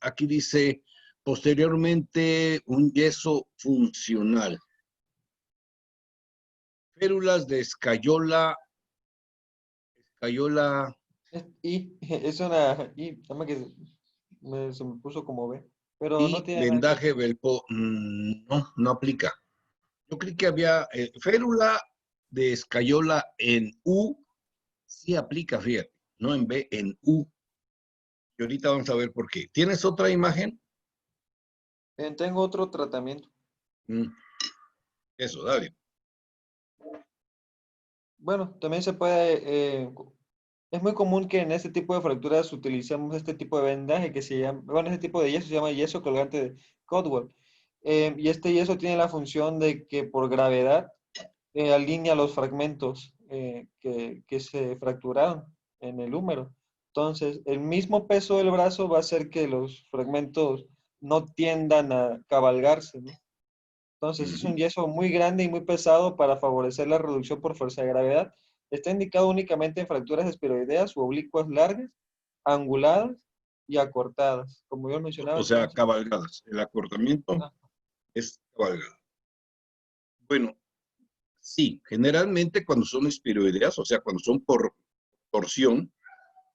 aquí dice posteriormente un yeso funcional. Férulas de escayola. Es una I, nada más que se me puso como B, pero no Y tiene nada que ver. vendaje belpo. No, no aplica. Yo creí que había férula de escayola en U. Sí aplica, fíjate. No en B, en U. Y ahorita vamos a ver por qué. ¿Tienes otra imagen? Tengo otro tratamiento. Eso, dale. Bueno, también se puede, es muy común que en este tipo de fracturas utilicemos este tipo de vendaje que se llama, bueno, este tipo de yeso se llama yeso colgante de Codwell. Y este yeso tiene la función de que por gravedad alinea los fragmentos que se fracturaron en el húmero. Entonces, el mismo peso del brazo va a hacer que los fragmentos no tiendan a cabalgarse, ¿no? Entonces, es un yeso muy grande y muy pesado para favorecer la reducción por fuerza de gravedad. Está indicado únicamente en fracturas esferoideas u oblicuas largas, anguladas y acortadas. Como yo mencionaba, O sea, entonces. cabalgadas. El acortamiento Ah, es cabalgada. Bueno, sí, generalmente cuando son espiroideas, o sea, cuando son por torsión,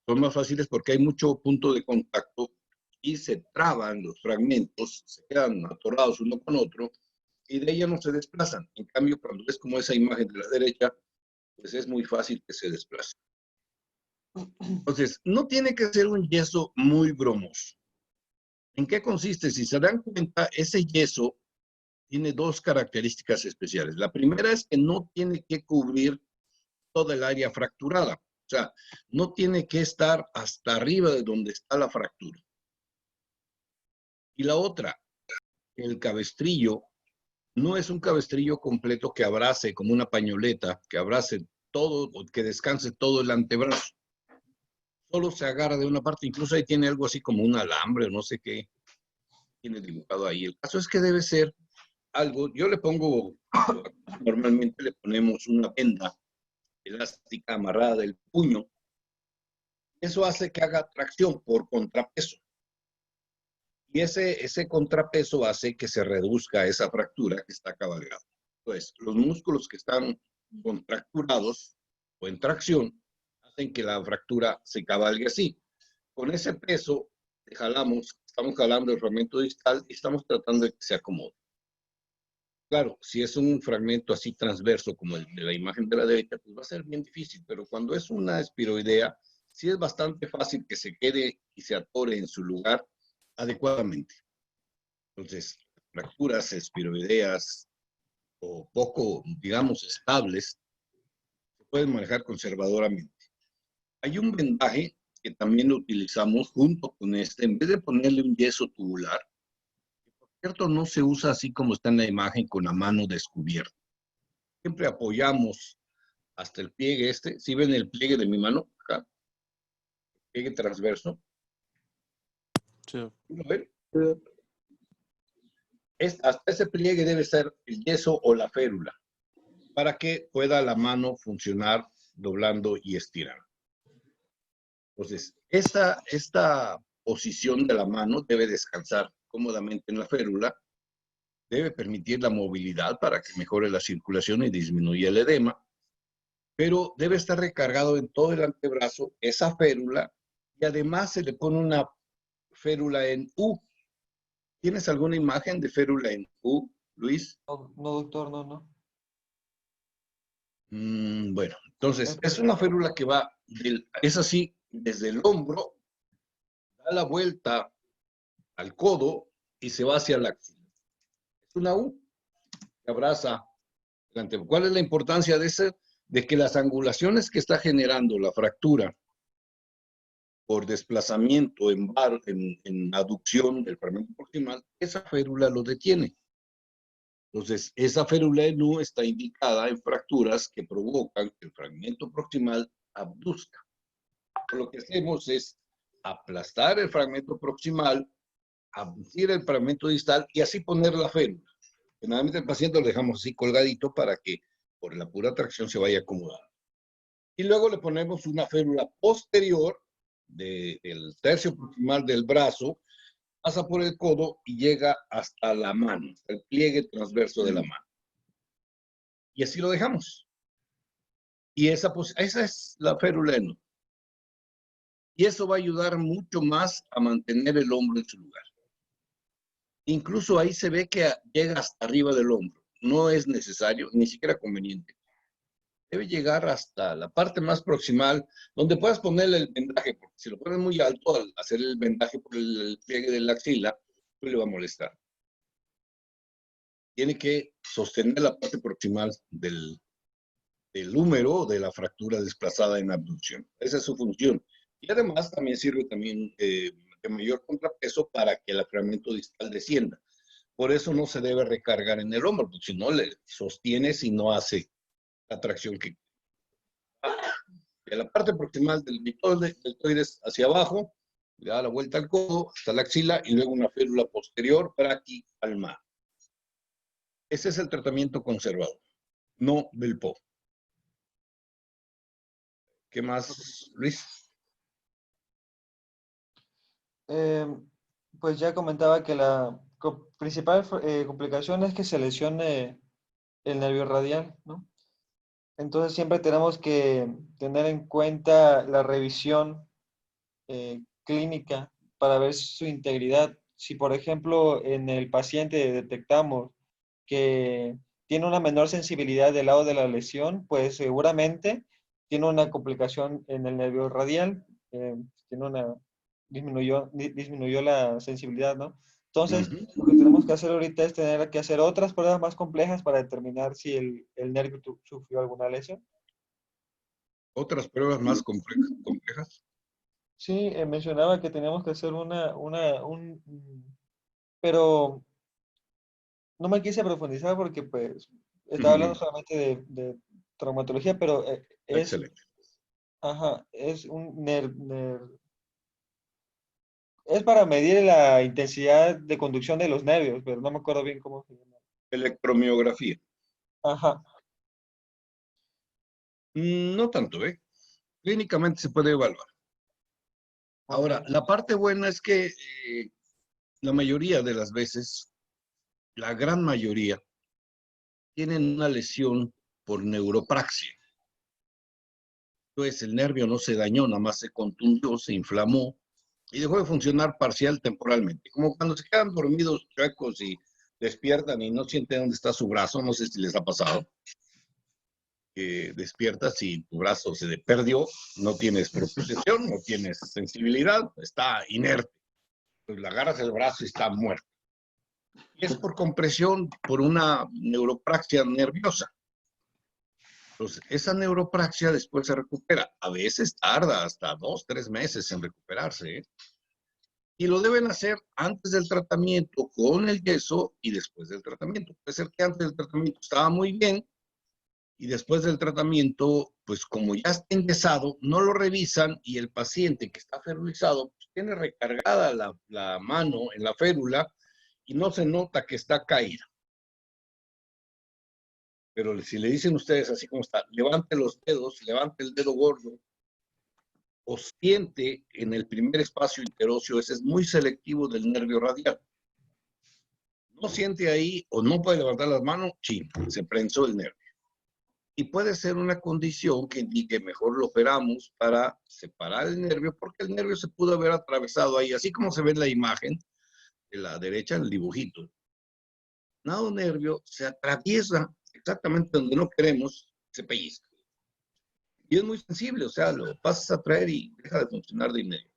son más fáciles porque hay mucho punto de contacto y se traban los fragmentos, se quedan atorados uno con otro y de ella no se desplazan. En cambio, cuando es como esa imagen de la derecha, pues es muy fácil que se desplace. Entonces, no tiene que ser un yeso muy bromoso. ¿En qué consiste? Si se dan cuenta, ese yeso tiene dos características especiales. La primera es que no tiene que cubrir toda el área fracturada. O sea, no tiene que estar hasta arriba de donde está la fractura. Y la otra, el cabestrillo no es un cabestrillo completo que abrace como una pañoleta, que abrace todo, que descanse todo el antebrazo. Solo se agarra de una parte, incluso ahí tiene algo así como un alambre o no sé qué tiene dibujado ahí. El caso es que debe ser algo, yo le pongo, normalmente le ponemos una venda elástica amarrada del puño. Eso hace que haga tracción por contrapeso. Y ese contrapeso hace que se reduzca esa fractura que está cabalgada. Entonces, los músculos que están contracturados o en tracción hacen que la fractura se cabalgue así. Con ese peso, jalamos, estamos jalando el fragmento distal y estamos tratando de que se acomode. Claro, si es un fragmento así transverso como el de la imagen de la derecha, pues va a ser bien difícil, pero cuando es una espiroidea, sí es bastante fácil que se quede y se atore en su lugar adecuadamente. Entonces, fracturas espiroideas o poco, digamos, estables, se pueden manejar conservadoramente. Hay un vendaje que también lo utilizamos junto con este, en vez de ponerle un yeso tubular, que por cierto no se usa así como está en la imagen con la mano descubierta. Siempre apoyamos hasta el pliegue este. ¿Sí ven el pliegue de mi mano? Acá, pliegue transverso. Sí. ¿Lo ven? Hasta ese pliegue debe ser el yeso o la férula para que pueda la mano funcionar doblando y estirando. Entonces, esta posición de la mano debe descansar cómodamente en la férula, debe permitir la movilidad para que mejore la circulación y disminuya el edema, pero debe estar recargado en todo el antebrazo, esa férula, y además se le pone una férula en U. ¿Tienes alguna imagen de férula en U, Luis? no, no, doctor, no, no. Bueno, entonces es una férula que va, es así, desde el hombro, da la vuelta al codo y se va hacia la axila. Es una U que abraza el antebrazo. ¿Cuál es la importancia de eso? De que las angulaciones que está generando la fractura por desplazamiento en aducción del fragmento proximal, esa férula lo detiene. Entonces, esa férula en U está indicada en fracturas que provocan que el fragmento proximal abduzca. Lo que hacemos es aplastar el fragmento proximal, abducir el fragmento distal y así poner la férula. Generalmente el paciente lo dejamos así colgadito para que por la pura tracción se vaya acomodando. Y luego le ponemos una férula posterior del tercio proximal del brazo pasa por el codo y llega hasta la mano, el pliegue transverso de la mano. Y así lo dejamos. Y esa es la férula Eno. Y eso va a ayudar mucho más a mantener el hombro en su lugar. Incluso ahí se ve que llega hasta arriba del hombro. No es necesario, ni siquiera conveniente. Debe llegar hasta la parte más proximal, donde puedas ponerle el vendaje, porque si lo pones muy alto, al hacer el vendaje por el pliegue de la axila, pues le va a molestar. Tiene que sostener la parte proximal del húmero de la fractura desplazada en abducción. Esa es su función. Y además también sirve de mayor contrapeso para que el afloramiento distal descienda. Por eso no se debe recargar en el hombro, porque si no le sostienes y no hace la tracción que... De la parte proximal del deltoides hacia abajo, le da la vuelta al codo hasta la axila y luego una férula posterior braquipalmar. Ese es el tratamiento conservador, no Belpo. ¿Qué más, Luis? Pues ya comentaba que la principal complicación es que se lesione el nervio radial, ¿no? Entonces siempre tenemos que tener en cuenta la revisión clínica para ver su integridad. Si, por ejemplo, en el paciente detectamos que tiene una menor sensibilidad del lado de la lesión, pues seguramente tiene una complicación en el nervio radial, tiene una, disminuyó la sensibilidad, ¿no? Entonces, lo que tenemos que hacer ahorita es tener que hacer otras pruebas más complejas para determinar si el nervio sufrió alguna lesión. Otras pruebas más complejas. Sí, mencionaba que teníamos que hacer pero no me quise profundizar porque pues estaba hablando solamente de traumatología, pero Excelente. ajá, es para medir la intensidad de conducción de los nervios, pero no me acuerdo bien cómo se llama. Electromiografía. Ajá. No tanto, ¿eh? Clínicamente se puede evaluar. Ahora, Ok. la parte buena es que la mayoría de las veces, la gran mayoría, tienen una lesión por neuropraxia. Entonces el nervio no se dañó, nada más se contundió, se inflamó y dejó de funcionar parcial temporalmente. Como cuando se quedan dormidos chuecos y despiertan y no sienten dónde está su brazo, no sé si les ha pasado. Despiertas y tu brazo se perdió, no tienes propulsión, no tienes sensibilidad, está inerte. Pues le agarras el brazo y está muerto. Y es por compresión, por una neuropraxia nerviosa. Entonces, esa neuropraxia después se recupera. A veces tarda hasta 2, 3 meses en recuperarse, ¿eh? Y lo deben hacer antes del tratamiento con el yeso y después del tratamiento. Puede ser que antes del tratamiento estaba muy bien y después del tratamiento, pues como ya está enyesado, no lo revisan y el paciente que está ferulizado pues, tiene recargada la mano en la férula y no se nota que está caída. Pero si le dicen ustedes así como está, levante los dedos, levante el dedo gordo, o siente en el primer espacio interóseo, ese es muy selectivo del nervio radial. No siente ahí o no puede levantar las manos, chin, se prensó el nervio. Y puede ser una condición que indique mejor lo operamos para separar el nervio, porque el nervio se pudo haber atravesado ahí, así como se ve en la imagen de la derecha, en el dibujito. Nado nervio se atraviesa exactamente donde no queremos, se pellizca. Y es muy sensible, o sea, lo pasas a traer y deja de funcionar de inmediato.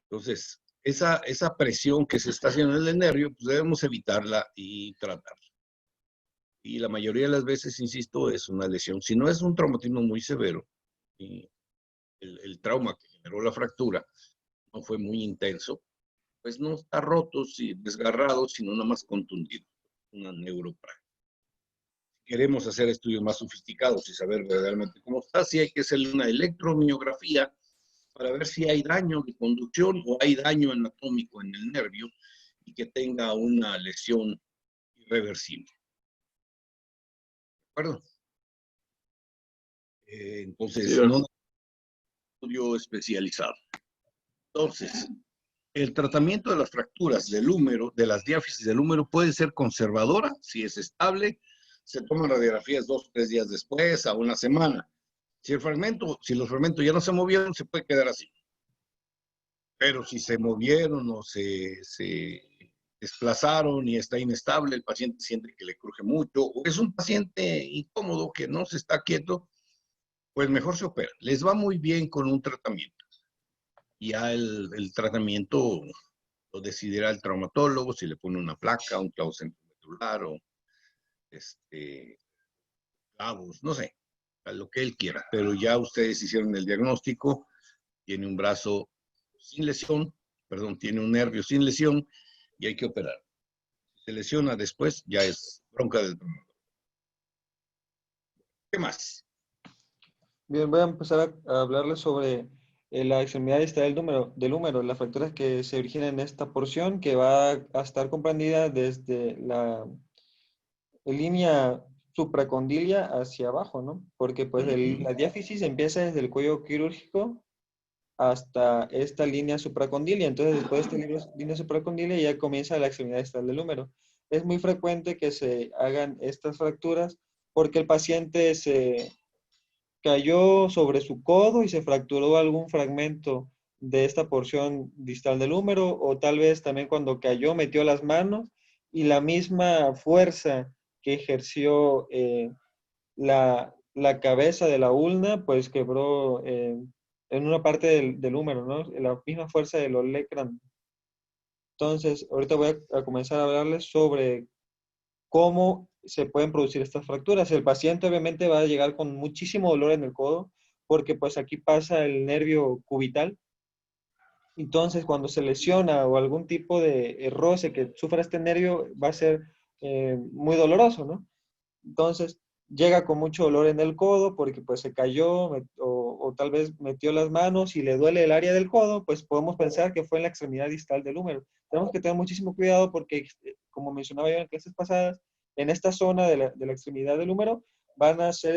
Entonces, esa presión que se está haciendo en el nervio, pues debemos evitarla y tratarla. Y la mayoría de las veces, insisto, es una lesión. Si no es un traumatismo muy severo, y el trauma que generó la fractura no fue muy intenso, pues no está roto, desgarrado, sino nada más contundido. Una neuropraxia. Queremos hacer estudios más sofisticados y saber verdaderamente cómo está, si hay que hacerle una electromiografía para ver si hay daño de conducción o hay daño anatómico en el nervio y que tenga una lesión irreversible. ¿De acuerdo? Entonces, Sí, no es un estudio especializado. Entonces, El tratamiento de las fracturas del húmero, de las diáfisis del húmero, puede ser conservadora si es estable. Se toman radiografías 2 o 3 días después, a una semana. Si los fragmentos ya no se movieron, se puede quedar así. Pero si se movieron o se desplazaron y está inestable, el paciente siente que le cruje mucho, o es un paciente incómodo que no se está quieto, pues mejor se opera. Les va muy bien con un tratamiento. Ya el tratamiento lo decidirá el traumatólogo, si le pone una placa, un clavo centromedular o clavos, no sé, a lo que él quiera. Pero ya ustedes hicieron el diagnóstico, tiene un brazo sin lesión, perdón, tiene un nervio sin lesión y hay que operar. Si se lesiona después, ya es bronca del traumatólogo. ¿Qué más? Bien, voy a empezar a hablarles sobre la extremidad distal del húmero, las fracturas que se originan en esta porción que va a estar comprendida desde la línea supracondilia hacia abajo, ¿no? Porque pues la diáfisis empieza desde el cuello quirúrgico hasta esta línea supracondilia. Entonces, después de esta línea supracondilia ya comienza la extremidad distal del húmero. Es muy frecuente que se hagan estas fracturas porque el paciente se cayó sobre su codo y se fracturó algún fragmento de esta porción distal del húmero, o tal vez también cuando cayó metió las manos y la misma fuerza que ejerció la cabeza de la ulna, pues quebró en una parte del húmero, ¿no? La misma fuerza del olecranon. Entonces, ahorita voy a comenzar a hablarles sobre cómo se pueden producir estas fracturas. El paciente obviamente va a llegar con muchísimo dolor en el codo, porque pues aquí pasa el nervio cubital. Entonces, cuando se lesiona o algún tipo de roce que sufra este nervio, va a ser muy doloroso, ¿no? Entonces, llega con mucho dolor en el codo porque pues se cayó o tal vez metió las manos y le duele el área del codo, pues podemos pensar que fue en la extremidad distal del húmero. Tenemos que tener muchísimo cuidado porque, como mencionaba yo en clases pasadas, en esta zona de la extremidad del húmero van a ser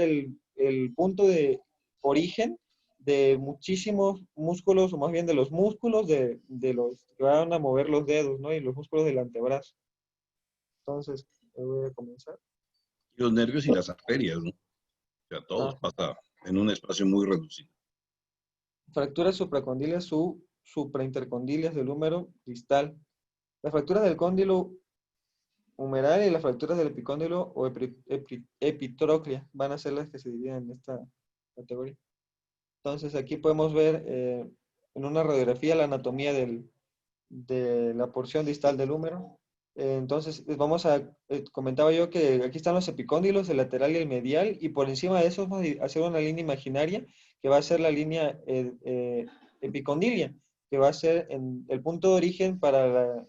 el punto de origen de muchísimos músculos, o más bien de los músculos de los que van a mover los dedos, ¿no? Y los músculos del antebrazo. Entonces, voy a comenzar. Los nervios y las arterias, ¿no? O sea, todos pasa en un espacio muy reducido. Fracturas supracondilias o supraintercondilias del húmero distal. Las fracturas del cóndilo humeral y las fracturas del epicóndilo o epitroclea van a ser las que se dividen en esta categoría. Entonces aquí podemos ver en una radiografía la anatomía de la porción distal del húmero. Entonces comentaba yo que aquí están los epicóndilos, el lateral y el medial, y por encima de eso vamos a hacer una línea imaginaria que va a ser la línea epicondilia, que va a ser el punto de origen para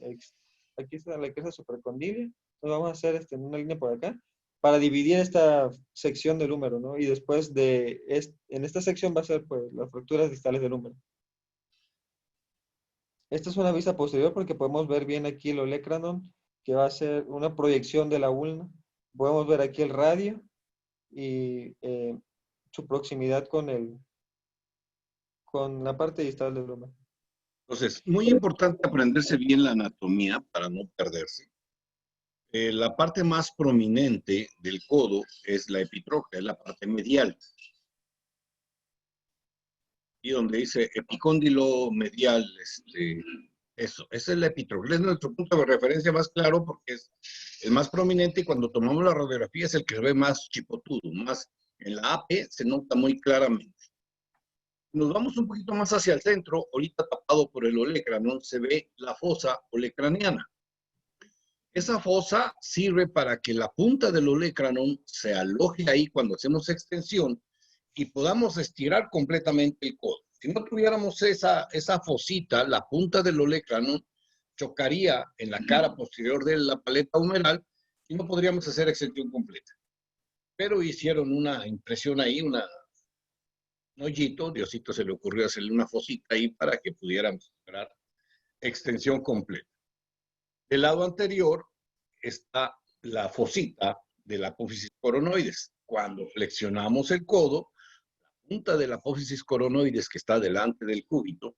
aquí está la cresta supracondilia. Entonces vamos a hacer una línea por acá para dividir esta sección del húmero, ¿no? Y después en esta sección va a ser pues las fracturas distales del húmero. Esta es una vista posterior porque podemos ver bien aquí el olecranon, que va a ser una proyección de la ulna. Podemos ver aquí el radio y su proximidad con la parte distal del húmero. Entonces, muy importante aprenderse bien la anatomía para no perderse. La parte más prominente del codo es la epitroclea, es la parte medial. Y donde dice epicóndilo medial, esa es la epitroclea. Es nuestro punto de referencia más claro porque es el más prominente y cuando tomamos la radiografía es el que se ve más chipotudo, más en la AP se nota muy claramente. Nos vamos un poquito más hacia el centro, ahorita tapado por el olecranon, se ve la fosa olecraniana. Esa fosa sirve para que la punta del olecranon se aloje ahí cuando hacemos extensión y podamos estirar completamente el codo. Si no tuviéramos esa fosita, la punta del olecranon chocaría en la cara posterior de la paleta humeral y no podríamos hacer extensión completa. Pero hicieron una impresión ahí, un hoyito, Diosito se le ocurrió hacerle una fosita ahí para que pudiéramos lograr extensión completa. Del lado anterior está la fosita de la apófisis coronoides. Cuando flexionamos el codo, la punta de la apófisis coronoides que está delante del cúbito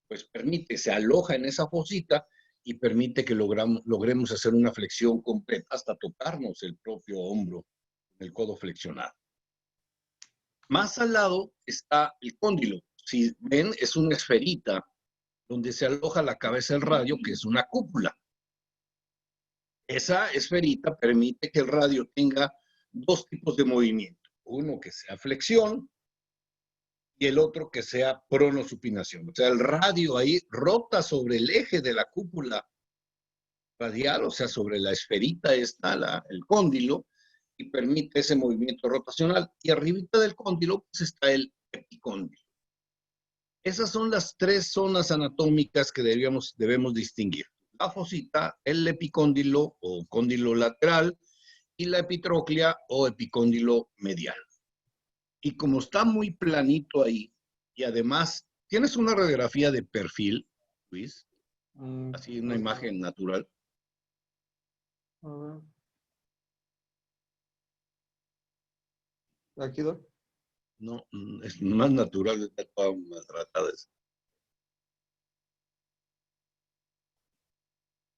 pues permite, se aloja en esa fosita y permite que logremos hacer una flexión completa hasta tocarnos el propio hombro, el codo flexionado. Más al lado está el cóndilo. Si ven, es una esferita donde se aloja la cabeza del radio, que es una cúpula. Esa esferita permite que el radio tenga dos tipos de movimiento. Uno que sea flexión y el otro que sea pronosupinación. O sea, el radio ahí rota sobre el eje de la cúpula radial, o sea, sobre la esferita está el cóndilo, y permite ese movimiento rotacional. Y arribita del cóndilo pues está el epicóndilo. Esas son las tres zonas anatómicas que debemos distinguir. La fosita, el epicóndilo o cóndilo lateral y la epitróclea o epicóndilo medial. Y como está muy planito ahí, y además, ¿tienes una radiografía de perfil, Luis? Así, una imagen natural. Aquí, ¿no? No, es más natural, está toda maltratada.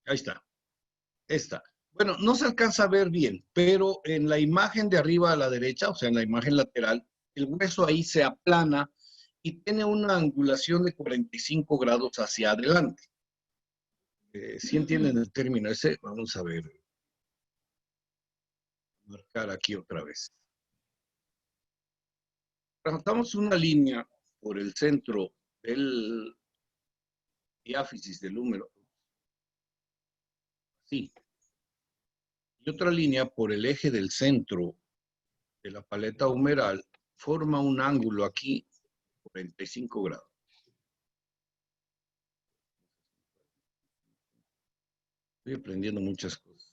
Ahí está. Esta. Bueno, no se alcanza a ver bien, pero en la imagen de arriba a la derecha, o sea, en la imagen lateral, el hueso ahí se aplana y tiene una angulación de 45 grados hacia adelante. ¿Sí entienden el término ese? Vamos a ver. Marcar aquí otra vez. Trazamos una línea por el centro del diáfisis del húmero. Sí. Y otra línea por el eje del centro de la paleta humeral forma un ángulo aquí, 45 grados. Estoy aprendiendo muchas cosas.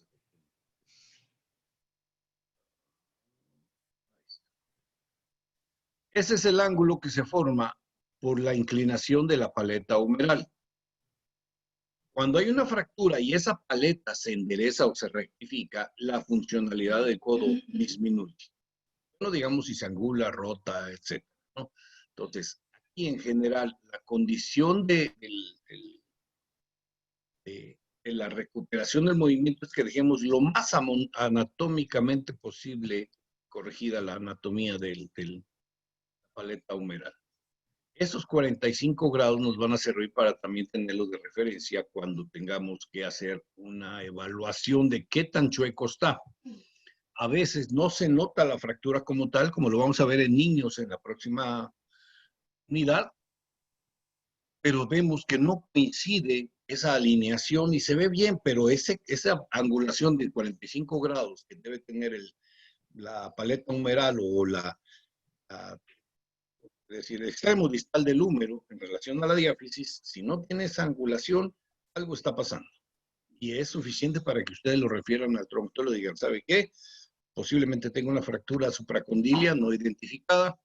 Ese es el ángulo que se forma por la inclinación de la paleta humeral. Cuando hay una fractura y esa paleta se endereza o se rectifica, la funcionalidad del codo disminuye. No digamos si se angula, rota, etc., ¿no? Entonces, aquí en general, la condición de la recuperación del movimiento es que dejemos lo más anatómicamente posible corregida la anatomía de la paleta humeral. Esos 45 grados nos van a servir para también tenerlos de referencia cuando tengamos que hacer una evaluación de qué tan chueco está. A veces no se nota la fractura como tal, como lo vamos a ver en niños en la próxima unidad, pero vemos que no coincide esa alineación y se ve bien, pero esa angulación de 45 grados que debe tener la paleta humeral o es decir, el extremo distal del húmero en relación a la diáfisis, si no tiene esa angulación, algo está pasando. Y es suficiente para que ustedes lo refieran al traumatólogo y digan, ¿sabe qué? Posiblemente tenga una fractura supracondilia no identificada,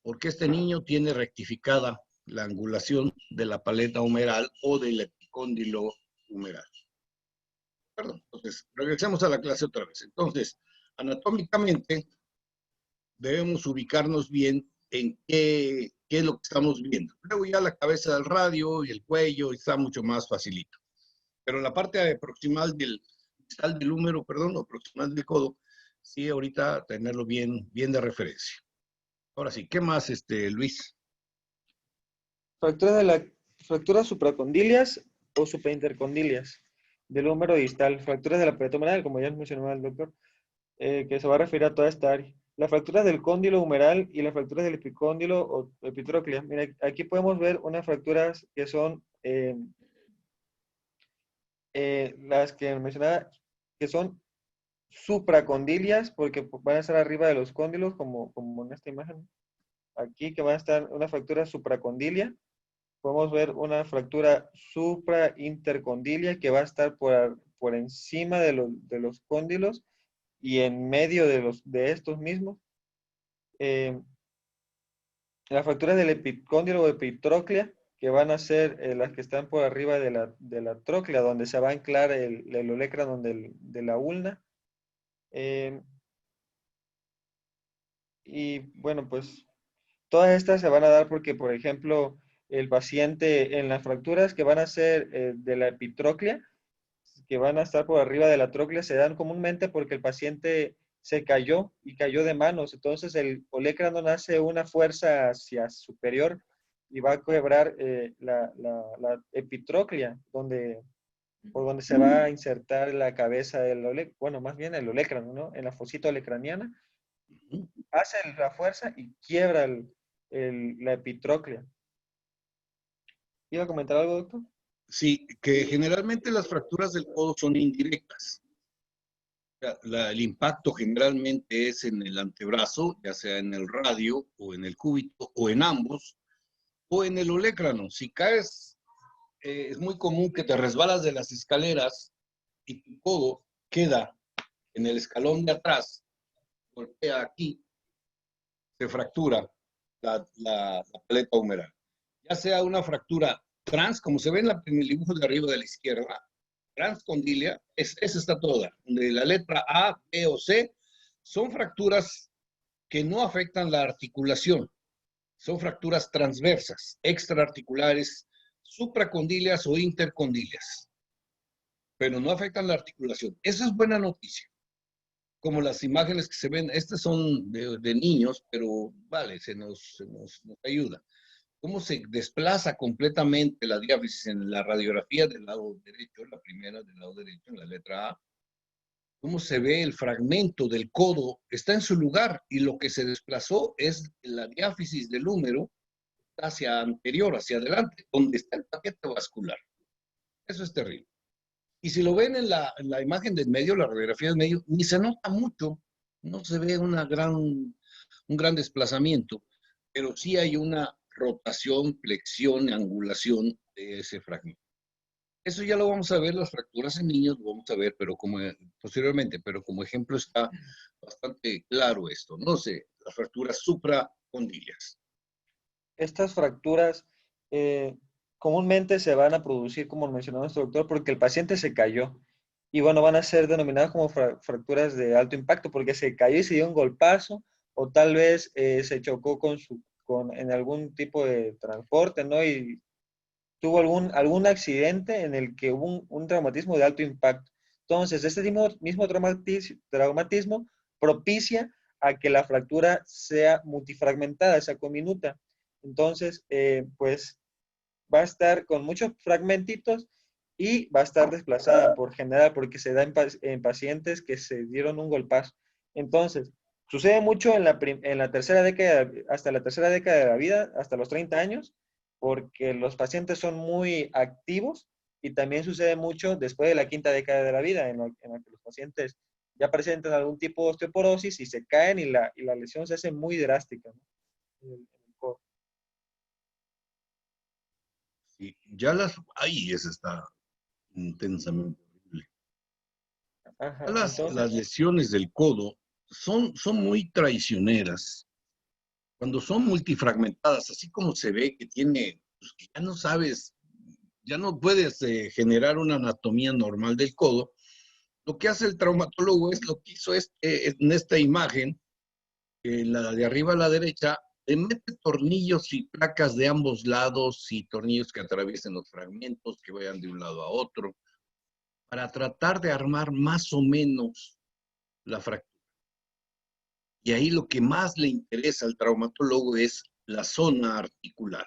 porque este niño tiene rectificada la angulación de la paleta humeral o del epicóndilo humeral. Perdón, entonces, regresemos a la clase otra vez. Entonces, anatómicamente, debemos ubicarnos bien en qué es lo que estamos viendo. Luego ya la cabeza del radio y el cuello está mucho más facilito. Pero la parte proximal del húmero, perdón, o proximal del codo, sí, ahorita tenerlo bien de referencia. Ahora sí, ¿qué más, Luis? Fracturas supracondilias o supraintercondilias del húmero distal. Fracturas de la paleta humeral, como ya mencionaba el doctor, que se va a referir a toda esta área. Las fracturas del cóndilo humeral y las fracturas del epicóndilo o epitróclea. Mira, aquí podemos ver unas fracturas que son las que mencionaba, que son supracondilias, porque van a estar arriba de los cóndilos, como en esta imagen. Aquí que va a estar una fractura supracondilia. Podemos ver una fractura supraintercondilia que va a estar por encima de los cóndilos y en medio de estos mismos. Las fracturas del epicóndilo o epitróclea, que van a ser las que están por arriba de la tróclea, donde se va a anclar el olecranon de la ulna. Y bueno, pues todas estas se van a dar porque, por ejemplo, el paciente en las fracturas que van a ser de la epitróclea, que van a estar por arriba de la tróclea, se dan comúnmente porque el paciente se cayó y cayó de manos. Entonces el olecrano hace una fuerza hacia superior y va a quebrar la epitróclea, por donde se va a insertar la cabeza del olecrano, bueno, más bien el olecrano, ¿no? En la fosita olecraniana, hace la fuerza y quiebra la epitróclea. ¿Iba a comentar algo, doctor? Sí, que generalmente las fracturas del codo son indirectas. El impacto generalmente es en el antebrazo, ya sea en el radio o en el cúbito o en ambos, o en el olecrano. Si caes, es muy común que te resbalas de las escaleras y tu codo queda en el escalón de atrás, golpea aquí, se fractura la paleta humeral. Ya sea una fractura trans, como se ve en el dibujo de arriba de la izquierda, transcondilia, esa está toda. De la letra A, B o C, son fracturas que no afectan la articulación. Son fracturas transversas, extraarticulares, supracondilias o intercondilias, pero no afectan la articulación. Esa es buena noticia. Como las imágenes que se ven, estas son de niños, pero vale, nos ayuda. Cómo se desplaza completamente la diáfisis en la radiografía del lado derecho, la primera del lado derecho, en la letra A. Cómo se ve el fragmento del codo, está en su lugar y lo que se desplazó es la diáfisis del húmero hacia anterior, hacia adelante, donde está el paquete vascular. Eso es terrible. Y si lo ven en la imagen del medio, la radiografía del medio, ni se nota mucho, no se ve un gran desplazamiento, pero sí hay una rotación, flexión, angulación de ese fragmento. Eso ya lo vamos a ver, las fracturas en niños, lo vamos a ver, pero posteriormente, pero como ejemplo está bastante claro esto, no sé, las fracturas supracondilias. Estas fracturas comúnmente se van a producir, como mencionó nuestro doctor, porque el paciente se cayó. Y bueno, van a ser denominadas como fracturas de alto impacto porque se cayó y se dio un golpazo o tal vez se chocó en algún tipo de transporte, ¿no? Y tuvo algún accidente en el que hubo un traumatismo de alto impacto. Entonces, este mismo traumatismo propicia a que la fractura sea multifragmentada, sea cominuta. Entonces, pues va a estar con muchos fragmentitos y va a estar desplazada por general porque se da en pacientes que se dieron un golpazo. Entonces, sucede mucho en la tercera década, hasta la tercera década de la vida, hasta los 30 años, porque los pacientes son muy activos y también sucede mucho después de la quinta década de la vida, en la que los pacientes ya presentan algún tipo de osteoporosis y se caen y la lesión se hace muy drástica, ¿no? Y ahí esa está intensamente horrible. Ajá, Las entonces, lesiones del codo son muy traicioneras cuando son multifragmentadas, así como se ve que tiene, pues, que ya no sabes, ya no puedes generar una anatomía normal del codo. Lo que hace el traumatólogo es lo que hizo en esta imagen, en la de arriba a la derecha, le mete tornillos y placas de ambos lados y tornillos que atraviesen los fragmentos, que vayan de un lado a otro, para tratar de armar más o menos la fractura. Y ahí lo que más le interesa al traumatólogo es la zona articular.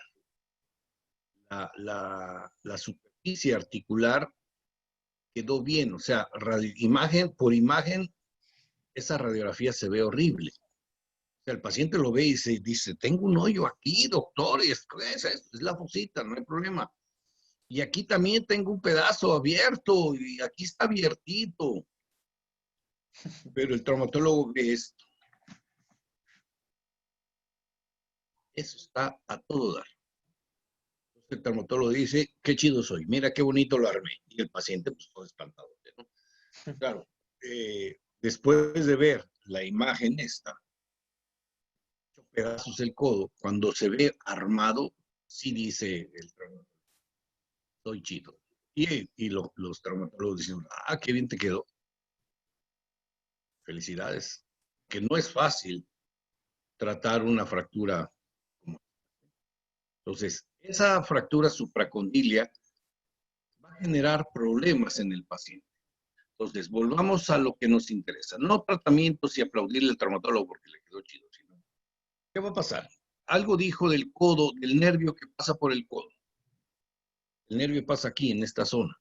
La superficie articular quedó bien, o sea, imagen por imagen, esa radiografía se ve horrible. O sea, el paciente lo ve y dice, tengo un hoyo aquí, doctor, y es la fosita, no hay problema. Y aquí también tengo un pedazo abierto, y aquí está abiertito. Pero el traumatólogo ve esto. Eso está a todo dar. Entonces el traumatólogo dice, qué chido soy, mira qué bonito lo armé. Y el paciente, pues todo espantado, ¿no? Claro, después de ver la imagen esta, pedazos del codo, cuando se ve armado, sí dice el traumatólogo, soy chido. Los traumatólogos dicen, qué bien te quedó. Felicidades. Que no es fácil tratar una fractura como esta. Entonces, esa fractura supracondilia va a generar problemas en el paciente. Entonces, volvamos a lo que nos interesa. No tratamientos y aplaudirle al traumatólogo porque le quedó chido, sino, ¿qué va a pasar? Algo dijo del codo, del nervio que pasa por el codo. El nervio pasa aquí, en esta zona.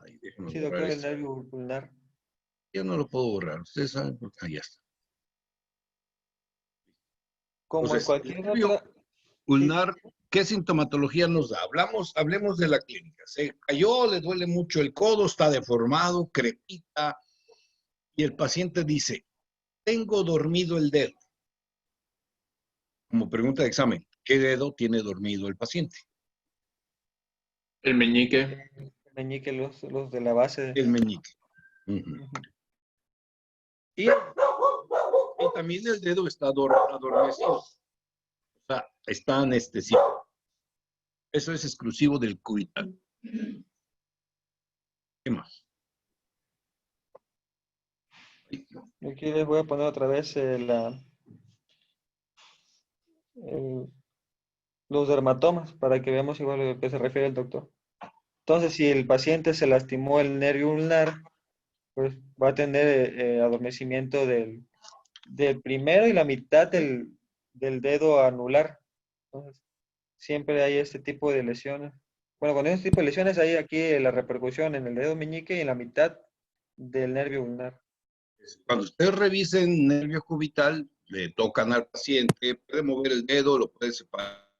Ay, déjenme Sí, borrar doctor, el esto. nervio ulnar. Yo no lo puedo borrar. Ustedes saben, ahí está. Como en Entonces, el cualquier nervio otra. Sí, ulnar, ¿qué sintomatología nos da? Hablemos de la clínica. Se cayó, le duele mucho el codo, está deformado, crepita, y el paciente dice, tengo dormido el dedo. Como pregunta de examen, ¿qué dedo tiene dormido el paciente? El meñique. meñique, los de la base. El meñique. Ujú. Ujú. Y también el dedo está adormecido. O sea, está anestesiado. Eso es exclusivo del cubital. ¿Qué más? Aquí les voy a poner otra vez los dermatomas para que veamos igual a lo que se refiere el doctor. Entonces, si el paciente se lastimó el nervio ulnar, pues va a tener adormecimiento del primero y la mitad del dedo anular. Entonces, siempre hay este tipo de lesiones. Bueno, con este tipo de lesiones hay aquí la repercusión en el dedo meñique y en la mitad del nervio ulnar. Cuando ustedes revisen nervio cubital, le tocan al paciente, puede mover el dedo, lo puede separar,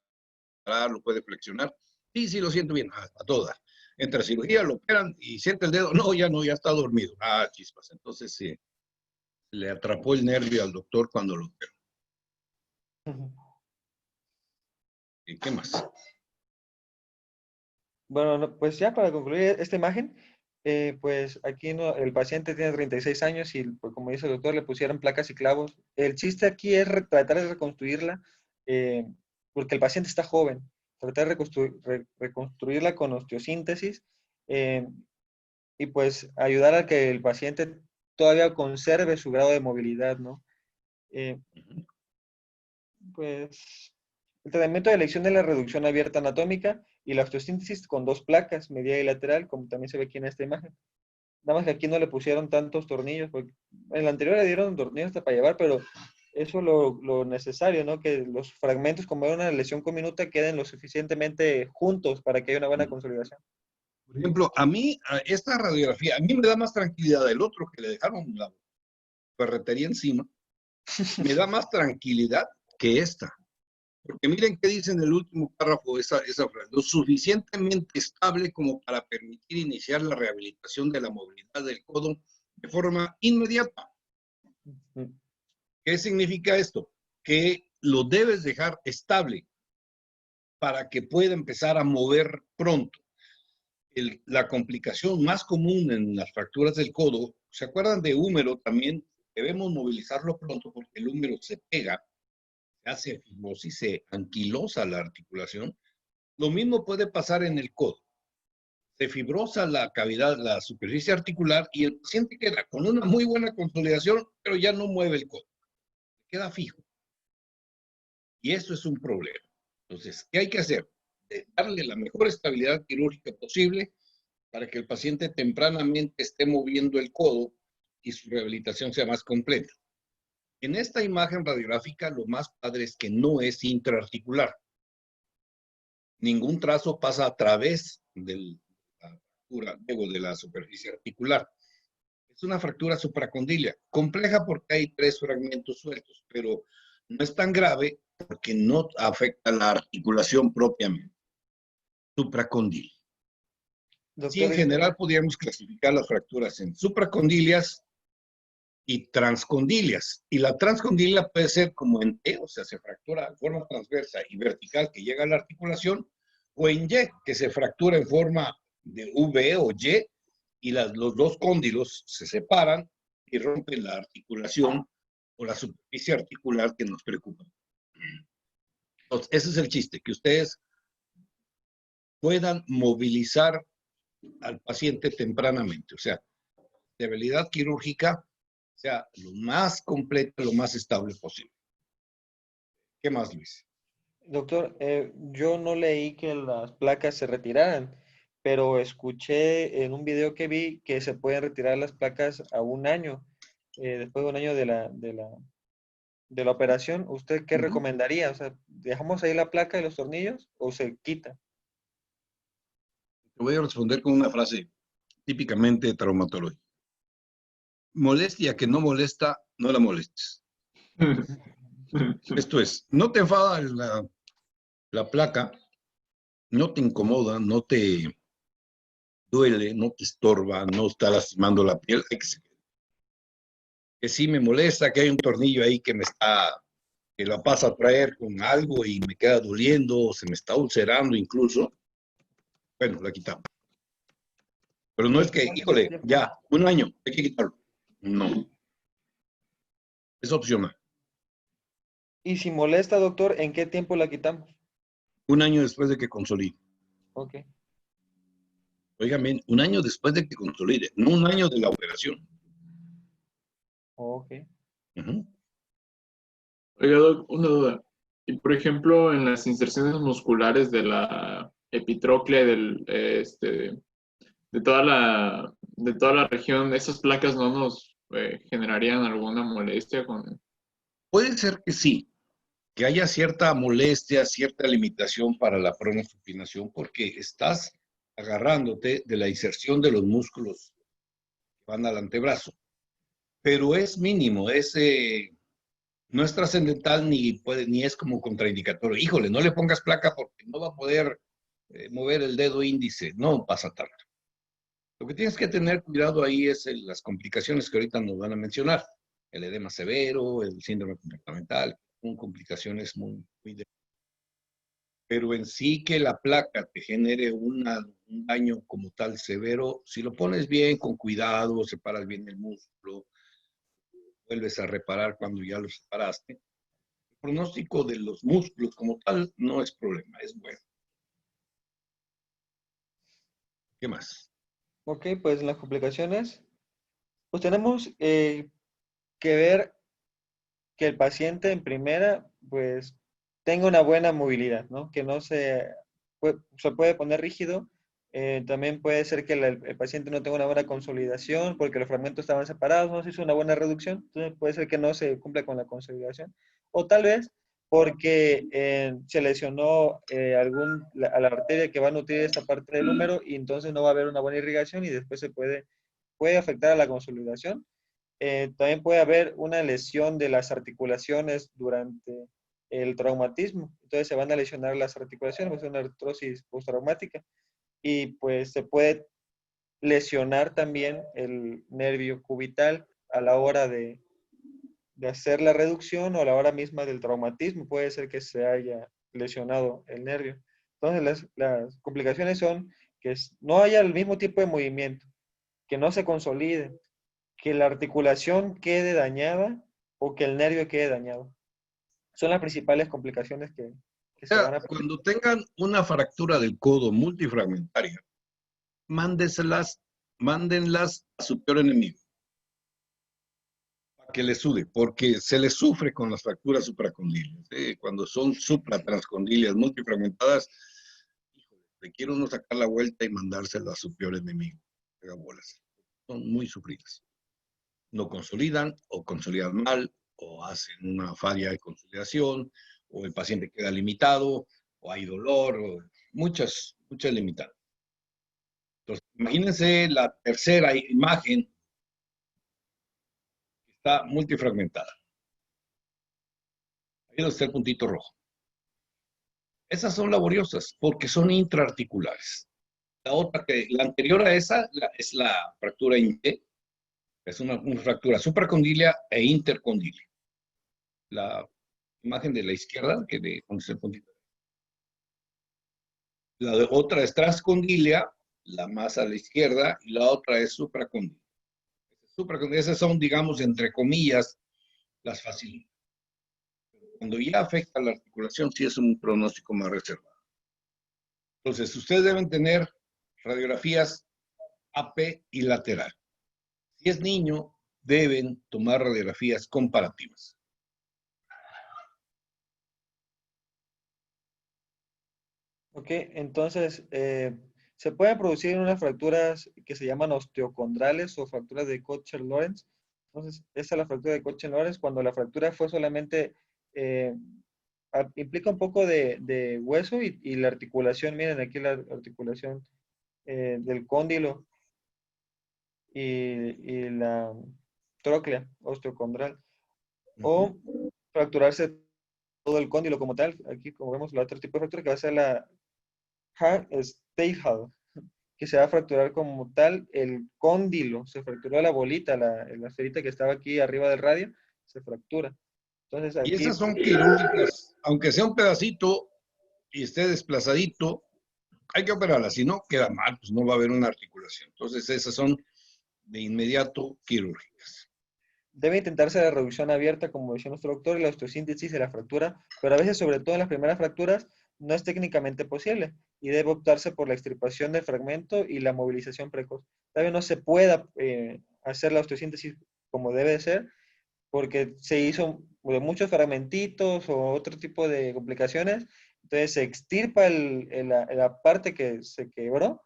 lo puede flexionar. Sí, sí, lo siento bien, a toda. Entra a cirugía, lo operan y siente el dedo. No, ya está dormido. Ah, chispas. Entonces sí, le atrapó el nervio al doctor cuando lo operó. ¿Y qué más? Bueno, pues ya para concluir esta imagen, pues aquí el paciente tiene 36 años y pues, como dice el doctor, le pusieron placas y clavos. El chiste aquí es tratar de reconstruirla eh, porque el paciente está joven. Tratar de reconstruirla con osteosíntesis eh, y pues ayudar a que el paciente todavía conserve su grado de movilidad, ¿no? Eh, pues el tratamiento de elección de la reducción abierta anatómica y la osteosíntesis con dos placas, medial y lateral, como también se ve aquí en esta imagen. Nada más que aquí no le pusieron tantos tornillos, porque en la anterior le dieron tornillos hasta para llevar, pero eso es lo necesario, ¿no? Que los fragmentos, como era una lesión comminuta, queden lo suficientemente juntos para que haya una buena consolidación. Por ejemplo, a mí, esta radiografía, a mí me da más tranquilidad del otro que le dejaron la ferretería encima. Me da más tranquilidad que esta. Porque miren qué dice en el último párrafo esa frase. Lo suficientemente estable como para permitir iniciar la rehabilitación de la movilidad del codo de forma inmediata. ¿Qué significa esto? Que lo debes dejar estable para que pueda empezar a mover pronto. La complicación más común en las fracturas del codo, ¿se acuerdan de húmero también? Debemos movilizarlo pronto porque el húmero se pega, se hace fibrosis, se anquilosa la articulación. Lo mismo puede pasar en el codo. Se fibrosa la cavidad, la superficie articular y el paciente queda con una muy buena consolidación, pero ya no mueve el codo. Queda fijo. Y eso es un problema. Entonces, ¿qué hay que hacer? Darle la mejor estabilidad quirúrgica posible para que el paciente tempranamente esté moviendo el codo y su rehabilitación sea más completa. En esta imagen radiográfica, lo más padre es que no es intraarticular. Ningún trazo pasa a través de la fractura, de la superficie articular. Es una fractura supracondilia, compleja porque hay 3 fragmentos sueltos, pero no es tan grave porque no afecta la articulación propiamente. Supracondilia. Sí, en Doctor, general podríamos clasificar las fracturas en supracondilias y transcondilias. Y la transcondilia puede ser como en T, o sea, se fractura en forma transversa y vertical que llega a la articulación, o en Y, que se fractura en forma de V o Y, y los dos cóndilos se separan y rompen la articulación o la superficie articular que nos preocupa. Entonces, ese es el chiste, que ustedes puedan movilizar al paciente tempranamente, o sea, de habilidad quirúrgica sea lo más completa, lo más estable posible. ¿Qué más, Luis? Doctor, yo no leí que las placas se retiraran, pero escuché en un video que vi que se pueden retirar las placas a un año, después de un año de la operación. ¿Usted qué Ujú. recomendaría? O sea, ¿dejamos ahí la placa y los tornillos o se quita? Te voy a responder con una frase típicamente traumatológica. Molestia que no molesta, no la molestes. Esto es, no te enfada la placa, no te incomoda, no te duele, no te estorba, no está lastimando la piel. Que sí me molesta, que hay un tornillo ahí que la pasa a traer con algo y me queda doliendo, o se me está ulcerando incluso. Bueno, la quitamos. Pero no es ¿Y que, cuánto híjole, tiempo? ya, un año, hay que quitarlo. No, es opcional. Y si molesta, doctor, ¿en qué tiempo la quitamos? Un año después de que consolide. Ok, Óigame, un año después de que consolide, no un año de la operación. ok. Ujú. Oiga, Doc, una duda. Y por ejemplo, en las inserciones musculares de la epitróclea de toda la región, ¿esas placas no nos generarían alguna molestia con? Puede ser que sí, que haya cierta molestia, cierta limitación para la pronosupinación, porque estás agarrándote de la inserción de los músculos que van al antebrazo. Pero es mínimo, no es trascendental ni es como contraindicatorio. Híjole, no le pongas placa porque no va a poder mover el dedo índice. No pasa tanto. Lo que tienes que tener cuidado ahí es las complicaciones que ahorita nos van a mencionar. El edema severo, el síndrome comportamental, son complicaciones muy. Pero en sí que la placa te genere un daño como tal severo, si lo pones bien, con cuidado, separas bien el músculo, vuelves a reparar cuando ya lo separaste. El pronóstico de los músculos como tal no es problema, es bueno. ¿Qué más? Ok, pues las complicaciones, pues tenemos que ver que el paciente en primera, pues, tenga una buena movilidad, ¿no? Que no se puede poner rígido. También puede ser que el paciente no tenga una buena consolidación porque los fragmentos estaban separados, no se hizo una buena reducción, entonces puede ser que no se cumpla con la consolidación. O tal vez porque se lesionó a la arteria que va a nutrir esta parte del húmero y entonces no va a haber una buena irrigación y después puede afectar a la consolidación. También puede haber una lesión de las articulaciones durante el traumatismo. Entonces se van a lesionar las articulaciones, va a ser una artrosis postraumática. Y pues se puede lesionar también el nervio cubital a la hora de hacer la reducción o a la hora misma del traumatismo. Puede ser que se haya lesionado el nervio. Entonces las complicaciones son que no haya el mismo tipo de movimiento, que no se consolide, que la articulación quede dañada o que el nervio quede dañado. Son las principales complicaciones que O se sea, van a presentar. cuando tengan una fractura del codo multifragmentaria, mándenlas, mándenlas a su peor enemigo, para que le sude, porque se le sufre con las fracturas supracondilias. Cuando son supratranscondilias multifragmentadas, le quiere uno sacar la vuelta y mandársela a su peor enemigo. Pega bolas. Son muy sufridas. No consolidan o consolidan mal o hacen una falla de consolidación o el paciente queda limitado o hay dolor, o muchas limitantes. Entonces, imagínense la tercera imagen que está multifragmentada. Ahí está el puntito rojo. Esas son laboriosas porque son intraarticulares. La anterior a esa es la fractura INTE, es una fractura supracondilia e intercondilia. La imagen de la izquierda, donde está el puntito. La otra es transcondilia, la más a la izquierda, y la otra es supracondilia. Esas son, digamos, entre comillas, las facilidades. Cuando ya afecta la articulación, sí es un pronóstico más reservado. Entonces, ustedes deben tener radiografías AP y lateral. Si es niño, deben tomar radiografías comparativas. Ok, entonces se pueden producir unas fracturas que se llaman osteocondrales o fracturas de Kocher-Lorenz. Entonces, esa es la fractura de Kocher-Lorenz cuando la fractura fue solamente, eh, implica un poco de hueso y la articulación, miren aquí la articulación del cóndilo y la tróclea osteocondral. Ujú. O fracturarse todo el cóndilo como tal. Aquí, como vemos, la otro tipo de fractura que va a ser la Steinhall, que se va a fracturar como tal el cóndilo. Se fracturó la bolita, la esferita que estaba aquí arriba del radio, se fractura. Entonces Y aquí, esas son quirúrgicas, aunque sea un pedacito y esté desplazadito, hay que operarla, si no queda mal, pues no va a haber una articulación. Entonces esas son de inmediato quirúrgicas. debe intentarse la reducción abierta, como decía nuestro doctor, y la osteosíntesis de la fractura, pero a veces, sobre todo en las primeras fracturas, no es técnicamente posible y debe optarse por la extirpación del fragmento y la movilización precoz. Todavía no se pueda hacer la osteosíntesis como debe de ser, porque se hizo de muchos fragmentitos o otro tipo de complicaciones, entonces se extirpa la parte que se quebró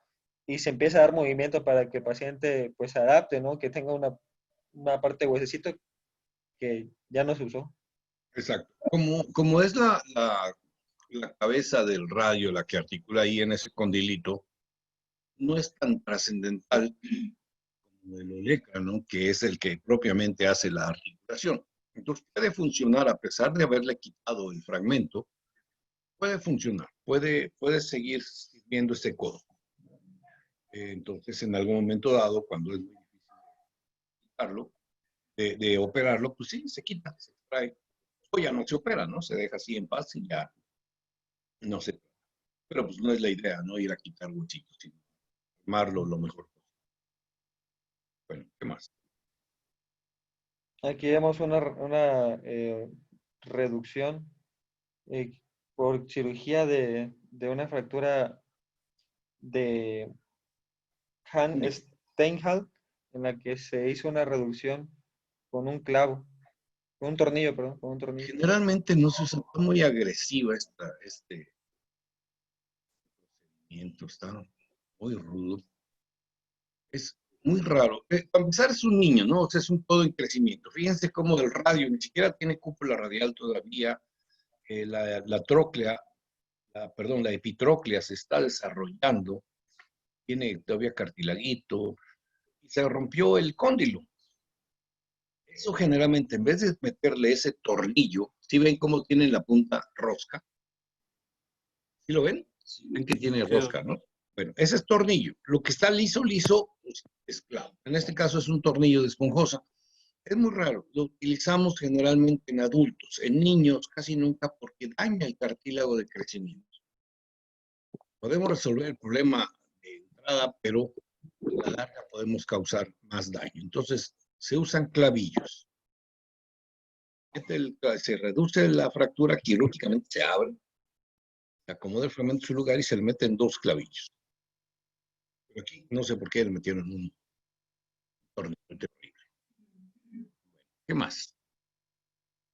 y se empieza a dar movimiento para que el paciente pues se adapte, ¿no? Que tenga una parte de huesecito que ya no se usó. Exacto. Como es la cabeza del radio la que articula ahí en ese condilito, no es tan trascendental como el olecrano, que es el que propiamente hace la articulación. Entonces puede funcionar a pesar de haberle quitado el fragmento, puede funcionar, puede seguir sirviendo ese codo. Entonces en algún momento dado, cuando es muy difícil quitarlo, de operarlo, pues sí, se quita, se extrae. O ya no se opera, ¿no? Se deja así en paz y ya no se. Pero pues no es la idea, ¿no? Ir a quitar huesitos, sino armarlo lo mejor posible. Bueno, ¿qué más? Aquí vemos una reducción eh, por cirugía de una fractura de Steinhall, en la que se hizo una reducción con un clavo, con un tornillo, perdón, con un tornillo. Generalmente no se usa, está muy agresiva este procedimiento, está muy rudo. Es muy raro. Para empezar, es un niño, ¿no? O sea, es un todo en crecimiento. Fíjense cómo el radio ni siquiera tiene cúpula radial todavía. La tróclea, perdón, la epitróclea se está desarrollando, tiene todavía cartilaguito, y se rompió el cóndilo. Eso generalmente, en vez de meterle ese tornillo, ¿sí ven cómo tiene la punta rosca? ¿Sí lo ven? Ven que tiene Sí, rosca, ¿no? Bueno, ese es tornillo. Lo que está liso, liso, pues, es clavo. En este caso es un tornillo de esponjosa. Es muy raro. Lo utilizamos generalmente en adultos, en niños casi nunca porque daña el cartílago de crecimiento. Podemos resolver el problema de entrada, pero a la larga podemos causar más daño. Entonces, se usan clavillos. Se reduce la fractura quirúrgicamente, se abre, se acomoda el fragmento en su lugar y se le meten dos clavillos. Pero aquí no sé por qué le metieron un tornillo terrible. ¿Qué más?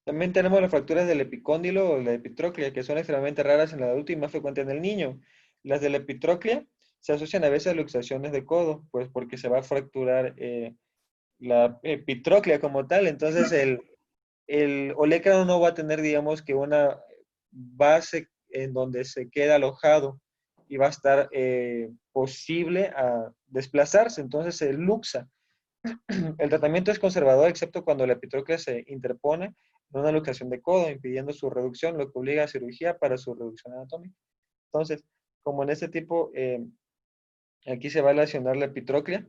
También tenemos las fracturas del epicóndilo o la epitróclea, que son extremadamente raras en el adulto y más frecuentes en el niño. Las de la epitróclea se asocian a veces a luxaciones de codo, pues porque se va a fracturar la epitróclea como tal. Entonces el olecrano no va a tener, digamos, que una base en donde se queda alojado y va a estar posible a desplazarse. Entonces se luxa. El tratamiento es conservador, excepto cuando la epitróclea se interpone en una luxación de codo, impidiendo su reducción, lo que obliga a cirugía para su reducción anatómica. Entonces, como en este tipo, aquí se va a lesionar la epitróclea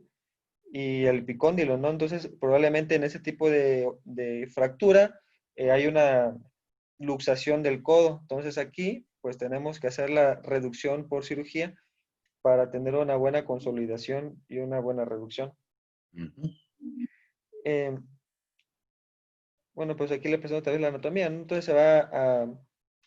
y el epicóndilo, ¿no? Entonces, probablemente en ese tipo de fractura hay una luxación del codo. Entonces, aquí, pues tenemos que hacer la reducción por cirugía para tener una buena consolidación y una buena reducción. Uh -huh. Eh, Bueno, pues aquí le presento también la anatomía, ¿no? Entonces se va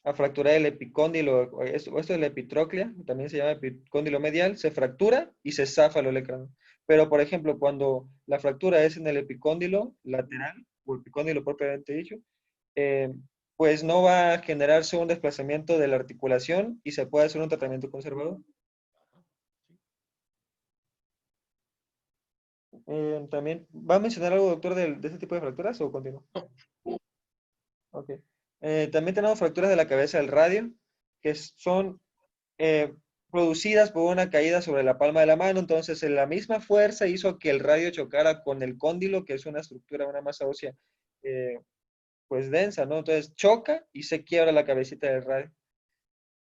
a fracturar el epicóndilo, o esto es la epitróclea, también se llama epicóndilo medial, se fractura y se zafa el olecrano. Pero, por ejemplo, cuando la fractura es en el epicóndilo lateral, o epicóndilo propiamente dicho, eh, pues no va a generarse un desplazamiento de la articulación y se puede hacer un tratamiento conservador. También, ¿va a mencionar algo, doctor, de este tipo de fracturas o continúa? Ok. También tenemos fracturas de la cabeza del radio, que son eh, producidas por una caída sobre la palma de la mano. Entonces, la misma fuerza hizo que el radio chocara con el cóndilo, que es una estructura, una masa ósea, eh, pues densa, ¿no? Entonces, choca y se quiebra la cabecita del radio.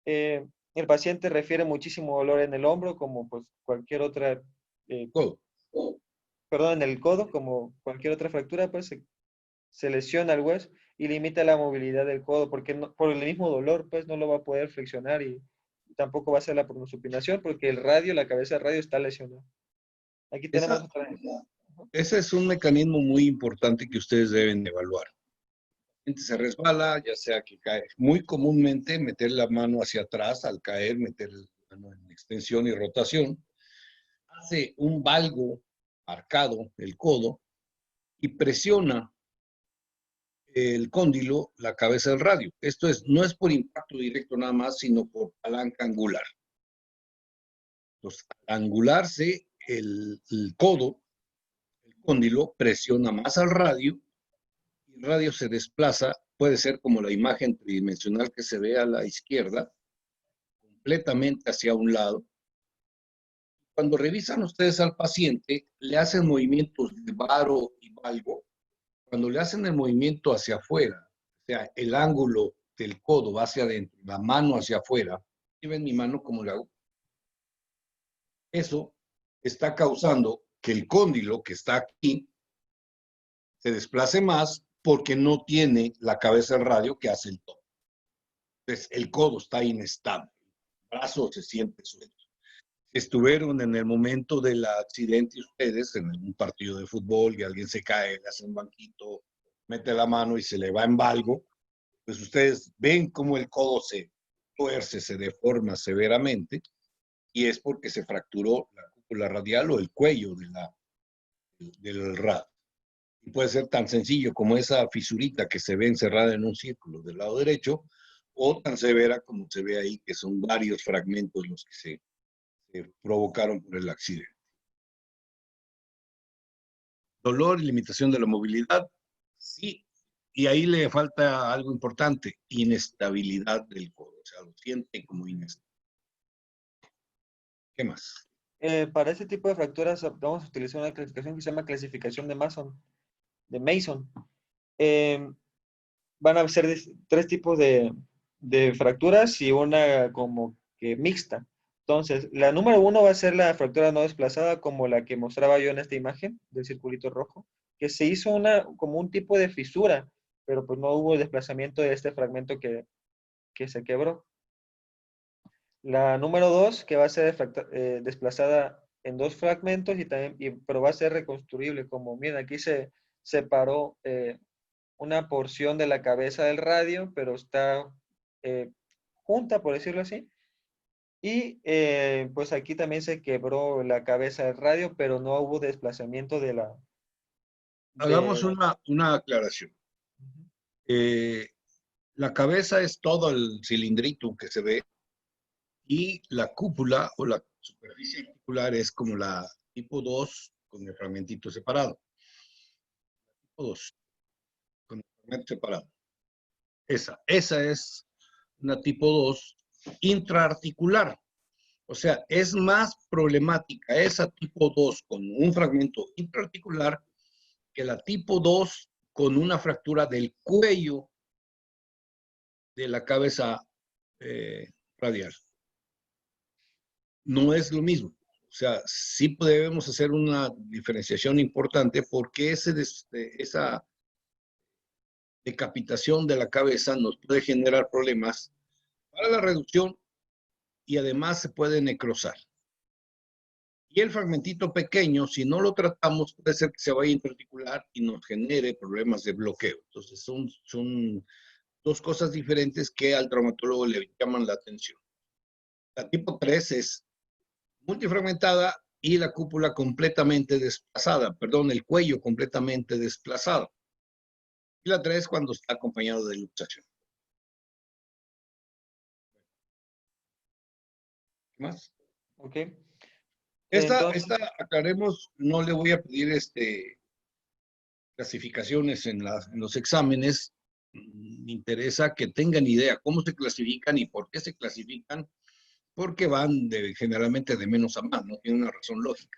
El paciente refiere muchísimo dolor en el hombro, como pues cualquier otra, eh, Codo. perdón, en el codo, como cualquier otra fractura, pues se lesiona el hueso y limita la movilidad del codo, porque por el mismo dolor, pues no lo va a poder flexionar y tampoco va a ser la pronosupinación, porque el radio, la cabeza del radio está lesionada. Aquí tenemos Esa, otra vez. ese es un mecanismo muy importante que ustedes deben evaluar. La gente se resbala, ya sea que cae. Muy comúnmente meter la mano hacia atrás al caer, meter la mano en extensión y rotación, hace un valgo marcado, el codo, y presiona el cóndilo, la cabeza del radio. Esto es, no es por impacto directo nada más, sino por palanca angular. Entonces, al angularse el codo, el cóndilo presiona más al radio y el radio se desplaza, puede ser como la imagen tridimensional que se ve a la izquierda, completamente hacia un lado. Cuando revisan ustedes al paciente, le hacen movimientos de varo y valgo. Cuando le hacen el movimiento hacia afuera, o sea, el ángulo del codo va hacia adentro, la mano hacia afuera, y ven mi mano como la hago. Eso está causando que el cóndilo que está aquí se desplace más porque no tiene la cabeza del radio que hace el top. Entonces, el codo está inestable, el brazo se siente suelto. Si estuvieron en el momento del accidente ustedes, en un partido de fútbol y alguien se cae, le hace un banquito, mete la mano y se le va en valgo, pues ustedes ven cómo el codo se tuerce, se deforma severamente, y es porque se fracturó la cúpula radial o el cuello del radio. Y puede ser tan sencillo como esa fisurita que se ve encerrada en un círculo del lado derecho, o tan severa como se ve ahí, que son varios fragmentos los que se provocaron por el accidente. Dolor y limitación de la movilidad, sí. Y ahí le falta algo importante, inestabilidad del codo. O sea, lo siente como inestable. ¿Qué más? Para este tipo de fracturas vamos a utilizar una clasificación que se llama clasificación de Mason. Van a ser tres tipos de fracturas y una como que mixta. Entonces, la número uno va a ser la fractura no desplazada, como la que mostraba yo en esta imagen del circulito rojo, que se hizo como un tipo de fisura, pero pues no hubo desplazamiento de este fragmento que se quebró. La número dos, que va a ser desplazada en dos fragmentos, pero va a ser reconstruible, como miren, aquí se separó una porción de la cabeza del radio, pero está junta, por decirlo así. Y pues aquí también se quebró la cabeza del radio, pero no hubo desplazamiento de la... Hagamos De, una aclaración. La cabeza es todo el cilindrito que se ve y la cúpula o la superficie articular es como la tipo 2 con el fragmentito separado. Tipo 2 con el fragmento separado. Esa es una tipo 2 intraarticular. O sea, es más problemática esa tipo 2 con un fragmento intraarticular que la tipo 2 con una fractura del cuello de la cabeza radial. No es lo mismo. O sea, sí debemos hacer una diferenciación importante porque esa decapitación de la cabeza nos puede generar problemas para la reducción y además se puede necrosar. Y el fragmentito pequeño, si no lo tratamos, puede ser que se vaya a intraarticular y nos genere problemas de bloqueo. Entonces, son dos cosas diferentes que al traumatólogo le llaman la atención. La tipo 3 es multifragmentada y la cúpula completamente desplazada, perdón, el cuello completamente desplazado. Y la 3 cuando está acompañado de luxación. más. ¿Ok? Esta, Entonces, aclaremos, no le voy a pedir clasificaciones en los exámenes. Me interesa que tengan idea cómo se clasifican y por qué se clasifican, porque van generalmente de menos a más, no tiene una razón lógica.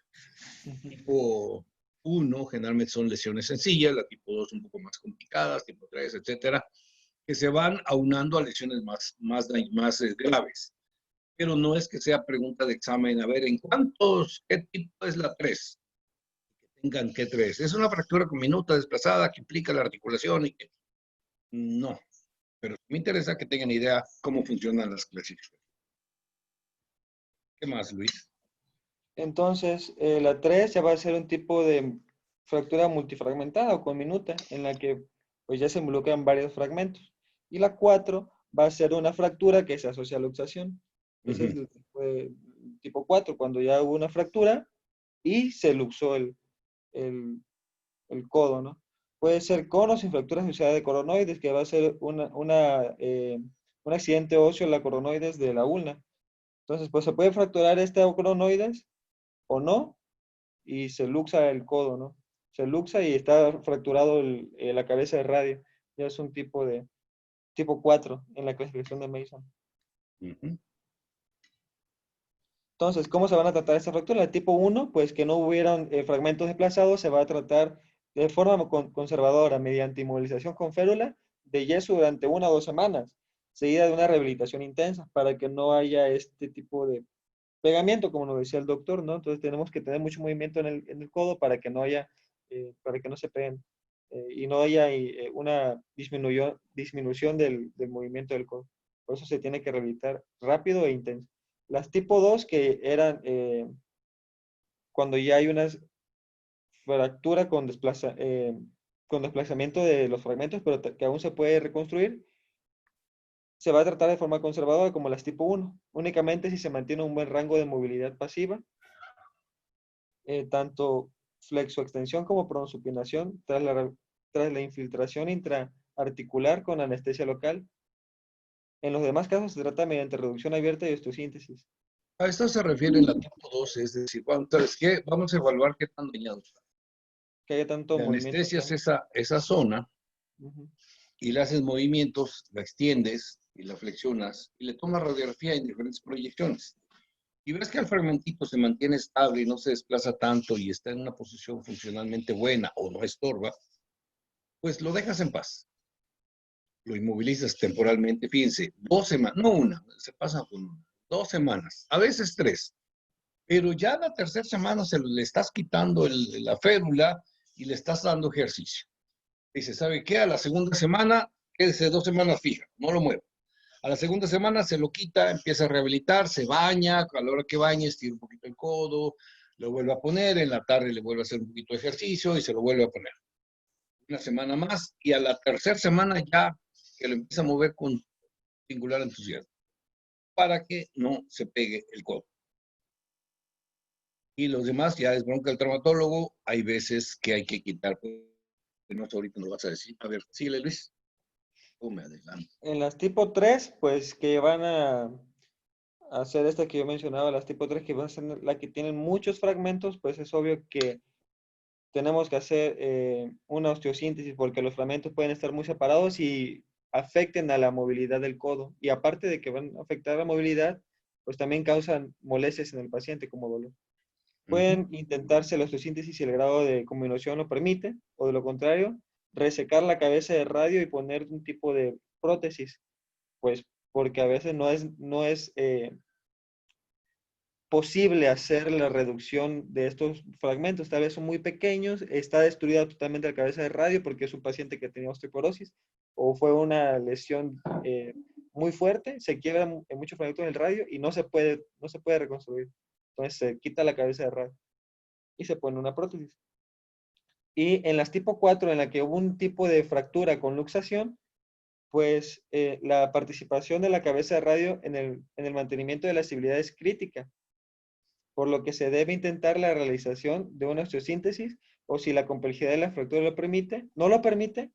Tipo 1 generalmente son lesiones sencillas, la tipo 2 un poco más complicadas, tipo 3, etcétera, que se van aunando a lesiones más graves. Pero no es que sea pregunta de examen, a ver, ¿qué tipo es la 3? Tengan qué 3. Es una fractura con minuta desplazada que implica la articulación y que no. Pero me interesa que tengan idea cómo funcionan las clasificaciones. ¿Qué más, Luis? entonces, la 3 ya va a ser un tipo de fractura multifragmentada o con minuta, en la que pues ya se involucran varios fragmentos. Y la 4 va a ser una fractura que se asocia a luxación. Ese es el tipo 4, cuando ya hubo una fractura y se luxó el, el codo, ¿no? Puede ser con o sin fractura asociada de coronoides, que va a ser un accidente óseo en la coronoides de la ulna. Entonces, pues se puede fracturar este coronoides o no, y se luxa el codo, ¿no? Se luxa y está fracturado la cabeza de radio. Ya es un tipo 4 en la clasificación de Mason. Entonces, ¿cómo se van a tratar esta fractura? El tipo 1, pues que no hubieran fragmentos desplazados, se va a tratar de forma conservadora mediante inmovilización con férula de yeso durante 1 o 2 semanas, seguida de una rehabilitación intensa para que no haya este tipo de pegamiento, como nos decía el doctor, ¿no? Entonces tenemos que tener mucho movimiento en el codo para que no haya, para que no se peguen y no haya una disminución del movimiento del codo. Por eso se tiene que rehabilitar rápido e intenso. Las tipo 2 que eran cuando ya hay una fractura con desplazamiento de los fragmentos, pero que aún se puede reconstruir, se va a tratar de forma conservadora como las tipo 1, únicamente si se mantiene un buen rango de movilidad pasiva, tanto flexoextensión como pronsupinación tras la infiltración intraarticular con anestesia local. En los demás casos se trata mediante reducción abierta y osteosíntesis. A esto se refiere la tipo 2, es decir, ¿sabes qué? Vamos a evaluar qué tan dañado está. Que haya tanto Le movimiento. anestesias esa zona Ujú. y le haces movimientos, la extiendes y la flexionas y le tomas radiografía en diferentes proyecciones. Y ves que el fragmentito se mantiene estable y no se desplaza tanto y está en una posición funcionalmente buena o no estorba, pues lo dejas en paz. Lo inmovilizas temporalmente, fíjense, 2 semanas, no una, se pasa con 2 semanas, a veces 3, pero ya la tercera semana le estás quitando la férula y le estás dando ejercicio. Dice, ¿sabe qué? A la segunda semana, quédese 2 semanas fija, no lo mueva. A la segunda semana se lo quita, empieza a rehabilitar, se baña, a la hora que bañe, estira un poquito el codo, lo vuelve a poner, en la tarde le vuelve a hacer un poquito de ejercicio y se lo vuelve a poner. Una semana más y a la tercera semana ya que lo empieza a mover con singular entusiasmo para que no se pegue el codo. Y los demás ya es bronca del traumatólogo, hay veces que hay que quitar, no ahorita no lo vas a decir. A ver, síguele Luis. Me adelanto. En las tipo 3, pues que van a hacer esta que yo mencionaba, las tipo 3 que van a ser la que tienen muchos fragmentos, pues es obvio que tenemos que hacer una osteosíntesis porque los fragmentos pueden estar muy separados y afecten a la movilidad del codo. Y aparte de que van a afectar la movilidad, pues también causan molestias en el paciente como dolor. Pueden intentarse la osteosíntesis si el grado de combinación lo permite, o de lo contrario, resecar la cabeza de radio y poner un tipo de prótesis, pues porque a veces no es posible hacer la reducción de estos fragmentos. Tal vez son muy pequeños, está destruida totalmente la cabeza de radio porque es un paciente que tenía osteoporosis o fue una lesión muy fuerte, se quiebra muchos fragmentos en el radio y no se puede reconstruir. Entonces se quita la cabeza de radio y se pone una prótesis. Y en las tipo 4, en la que hubo un tipo de fractura con luxación, pues la participación de la cabeza de radio en el mantenimiento de la estabilidad es crítica, por lo que se debe intentar la realización de una osteosíntesis o si la complejidad de la fractura no lo permite,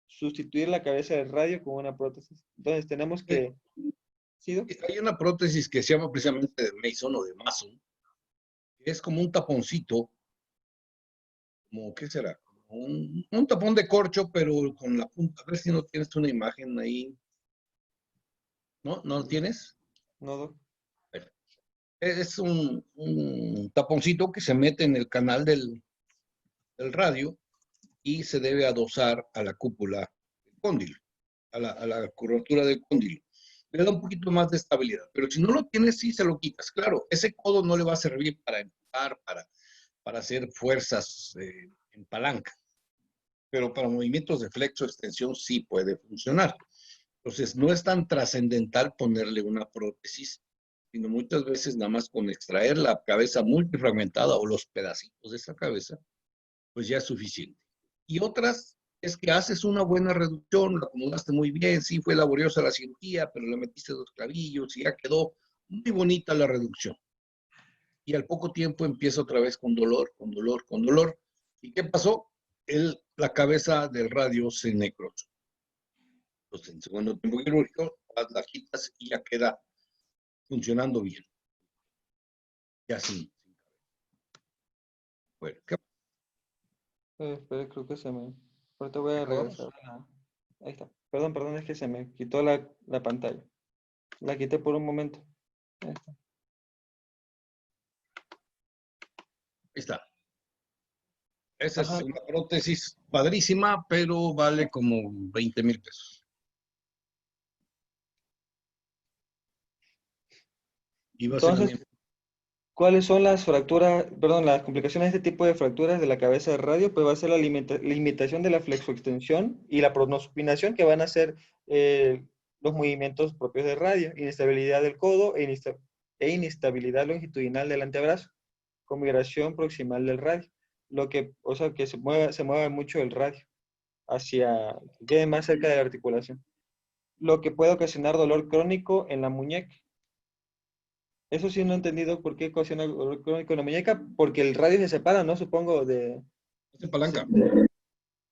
sustituir la cabeza de radio con una prótesis. Entonces tenemos que ¿Sí, Doc? Hay una prótesis que se llama precisamente de Mason o de Mason, que es como un taponcito, como, ¿qué será? Como un tapón de corcho, pero con la punta. A ver si no tienes una imagen ahí. ¿No? ¿No lo tienes? No, Doc. Es un taponcito que se mete en el canal del radio y se debe adosar a la cúpula del cóndilo, a la curvatura del cóndilo. Le da un poquito más de estabilidad, pero si no lo tienes, sí se lo quitas. Claro, ese codo no le va a servir para empujar, para hacer fuerzas en palanca, pero para movimientos de flexo extensión sí puede funcionar. Entonces, no es tan trascendental ponerle una prótesis, sino muchas veces nada más con extraer la cabeza multifragmentada o los pedacitos de esa cabeza, pues ya es suficiente. Y otras es que haces una buena reducción, la acomodaste muy bien, sí fue laboriosa la cirugía, pero le metiste 2 clavillos y ya quedó muy bonita la reducción. Y al poco tiempo empieza otra vez con dolor, con dolor, con dolor. ¿Y qué pasó? La cabeza del radio se necrosó. Entonces, en segundo tiempo quirúrgico, la quitas y ya queda funcionando bien. Ya sí. Bueno, ¿qué? Espera, creo que se me... Ahorita voy a ¿Acabamos? regresar. Ahí está. Perdón, es que se me quitó la pantalla. La quité por un momento. Ahí está. Ahí está. Esa Ajá. es una prótesis padrísima, pero vale como 20,000 pesos. Y va a ser la Entonces, misma. ¿cuáles son las fracturas, perdón, las complicaciones de este tipo de fracturas de la cabeza de radio? Pues va a ser la limitación de la flexoextensión y la pronosupinación, que van a ser los movimientos propios de radio, inestabilidad del codo e inestabilidad longitudinal del antebrazo, con migración proximal del radio. Lo que, o sea, que se mueve mucho el radio hacia, que quede más cerca de la articulación. Lo que puede ocasionar dolor crónico en la muñeca. Eso sí no he entendido por qué ocasiona dolor crónico en la muñeca, porque el radio se separa, ¿no? Supongo de... Esta se- palanca.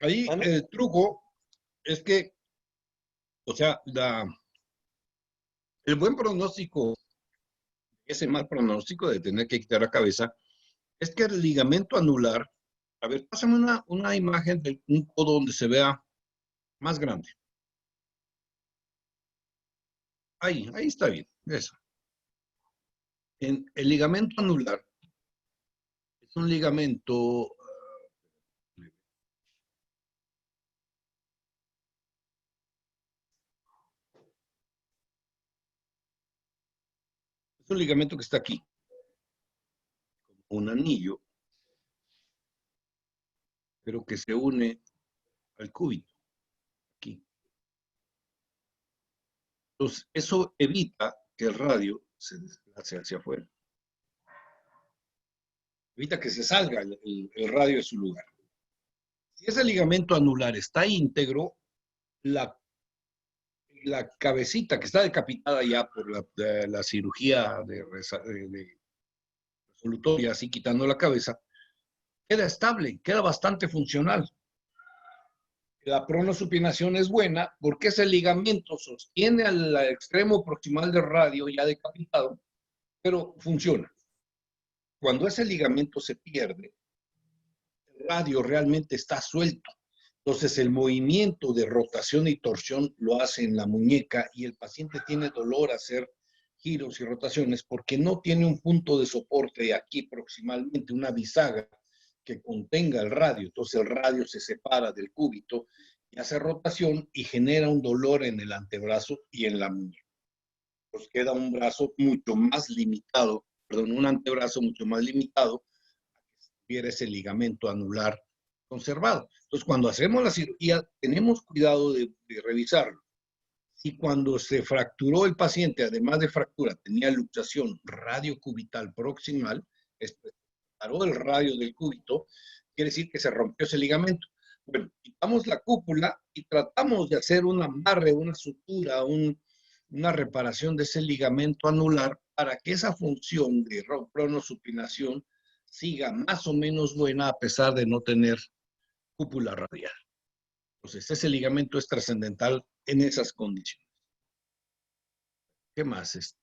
Ahí ¿Ah, no? el truco es que, o sea, el buen pronóstico, ese mal pronóstico de tener que quitar la cabeza, es que el ligamento anular, a ver, pásame una imagen de un codo donde se vea más grande. Ahí está bien, eso. El ligamento anular es un ligamento, es un ligamento que está aquí, un anillo, pero que se une al cúbito, aquí. Entonces, eso evita que el radio se desplace hacia afuera. Evita que se salga el radio de su lugar. Si ese ligamento anular está íntegro, la, la cabecita que está decapitada ya por la cirugía de resolutoria, así quitando la cabeza, queda estable, queda bastante funcional. La pronosupinación es buena porque ese ligamento sostiene al extremo proximal del radio ya decapitado, pero funciona. Cuando ese ligamento se pierde, el radio realmente está suelto. Entonces el movimiento de rotación y torsión lo hace en la muñeca y el paciente tiene dolor hacer giros y rotaciones porque no tiene un punto de soporte aquí proximalmente, una bisagra que contenga el radio. Entonces el radio se separa del cúbito y hace rotación y genera un dolor en el antebrazo y en la muñeca. Pues queda un brazo mucho más limitado, perdón, un antebrazo mucho más limitado a que si tuviera ese ligamento anular conservado. Entonces, cuando hacemos la cirugía, tenemos cuidado de revisarlo. Si cuando se fracturó el paciente, además de fractura, tenía luxación radiocubital proximal, paró el radio del cúbito, quiere decir que se rompió ese ligamento. Bueno, quitamos la cúpula y tratamos de hacer un amarre, una sutura, una reparación de ese ligamento anular para que esa función de pronosupinación siga más o menos buena a pesar de no tener cúpula radial. Entonces, ese ligamento es trascendental en esas condiciones. ¿Qué más?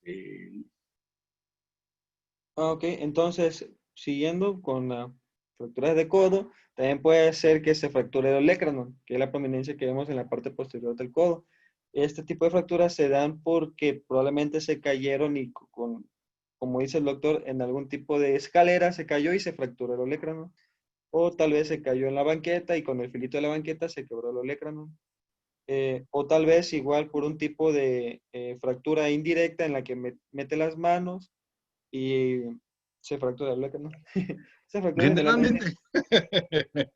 Ok, entonces, siguiendo con las fracturas de codo, también puede ser que se fracture el olecranon, que es la prominencia que vemos en la parte posterior del codo. Este tipo de fracturas se dan porque probablemente se cayeron y como dice el doctor, en algún tipo de escalera se cayó y se fracturó el olecranon. O tal vez se cayó en la banqueta y con el filito de la banqueta se quebró el olecranon. O tal vez igual por un tipo de fractura indirecta en la que mete las manos y se fractura el olecranon. Se fractura generalmente. Generalmente,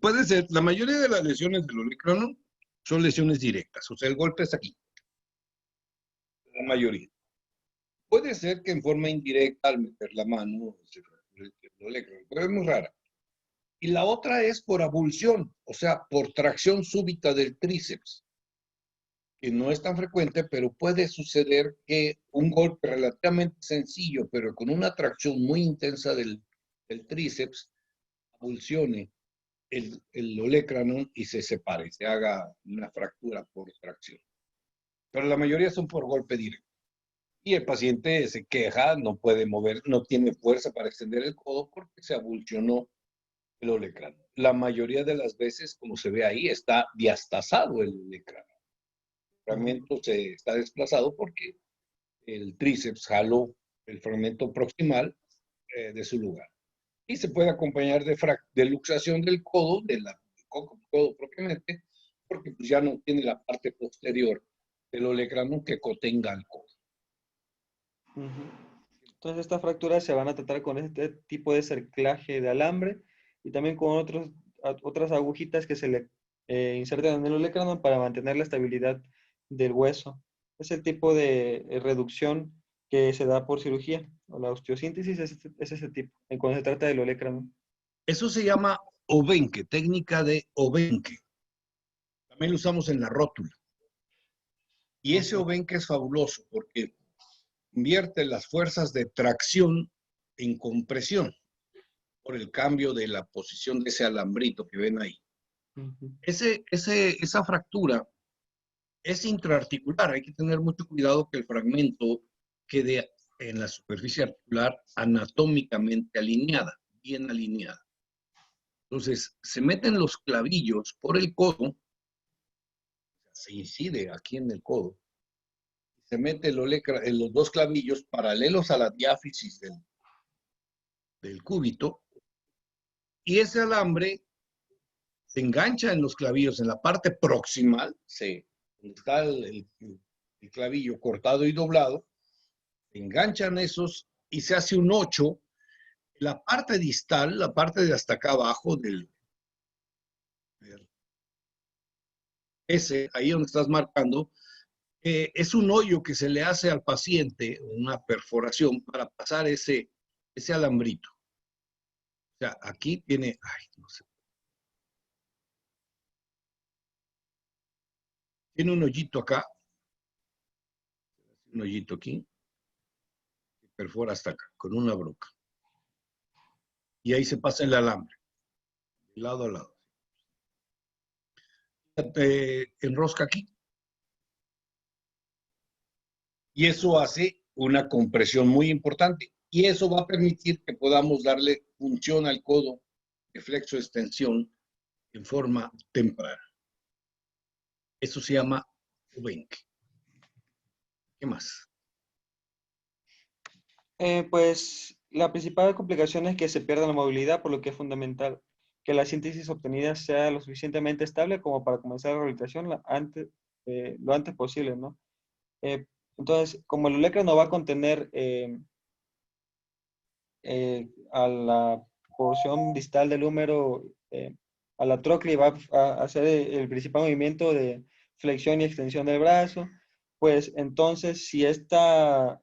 puede ser, la mayoría de las lesiones del olecranon son lesiones directas, o sea, el golpe es aquí, la mayoría. Puede ser que en forma indirecta, al meter la mano, se fracture el olecranon, pero es muy rara. Y la otra es por abulsión, o sea, por tracción súbita del tríceps, que no es tan frecuente, pero puede suceder que un golpe relativamente sencillo, pero con una tracción muy intensa del tríceps, abulsione el olecranon y se separe, se haga una fractura por tracción. Pero la mayoría son por golpe directo. Y el paciente se queja, no puede mover, no tiene fuerza para extender el codo porque se abulsionó el olecranon. La mayoría de las veces, como se ve ahí, está diastasado el olecranon. El fragmento se está desplazado porque el tríceps jaló el fragmento proximal de su lugar. Y se puede acompañar de luxación del codo, del codo propiamente, porque pues ya no tiene la parte posterior del olecranon que contenga el codo. Entonces estas fracturas se van a tratar con este tipo de cerclaje de alambre y también con otras agujitas que se le insertan en el olecranon para mantener la estabilidad del hueso. Es el tipo de reducción que se da por cirugía, o la osteosíntesis es ese tipo, cuando se trata del olecranon. Eso se llama Obenque, técnica de Obenque. También lo usamos en la rótula. Y ese Ok. Obenque es fabuloso porque convierte las fuerzas de tracción en compresión por el cambio de la posición de ese alambrito que ven ahí. Ujú. Esa fractura es intraarticular. Hay que tener mucho cuidado que el fragmento quede en la superficie articular anatómicamente alineada, bien alineada. Entonces, se meten los clavillos por el codo, se incide aquí en el codo, se mete en los dos clavillos paralelos a la diáfisis del cúbito, y ese alambre se engancha en los clavillos, en la parte proximal, donde está el clavillo cortado y doblado, se enganchan esos y se hace un 8. La parte distal, la parte de hasta acá abajo ese, ahí donde estás marcando, es un hoyo que se le hace al paciente, una perforación para pasar ese alambrito. O sea, aquí tiene, ay, no sé, tiene un hoyito acá, un hoyito aquí, que perfora hasta acá, con una broca. Y ahí se pasa el alambre, de lado a lado. Enrosca aquí. Y eso hace una compresión muy importante. Y eso va a permitir que podamos darle función al codo de flexo-extensión en forma temprana. Eso se llama Ubenque. ¿Qué más? Pues la principal complicación es que se pierda la movilidad, por lo que es fundamental que la síntesis obtenida sea lo suficientemente estable como para comenzar la rehabilitación lo antes posible, ¿no? Entonces, como el ulecra no va a contener a la porción distal del húmero, a la trochlea, y va a hacer el principal movimiento de flexión y extensión del brazo, pues entonces si esta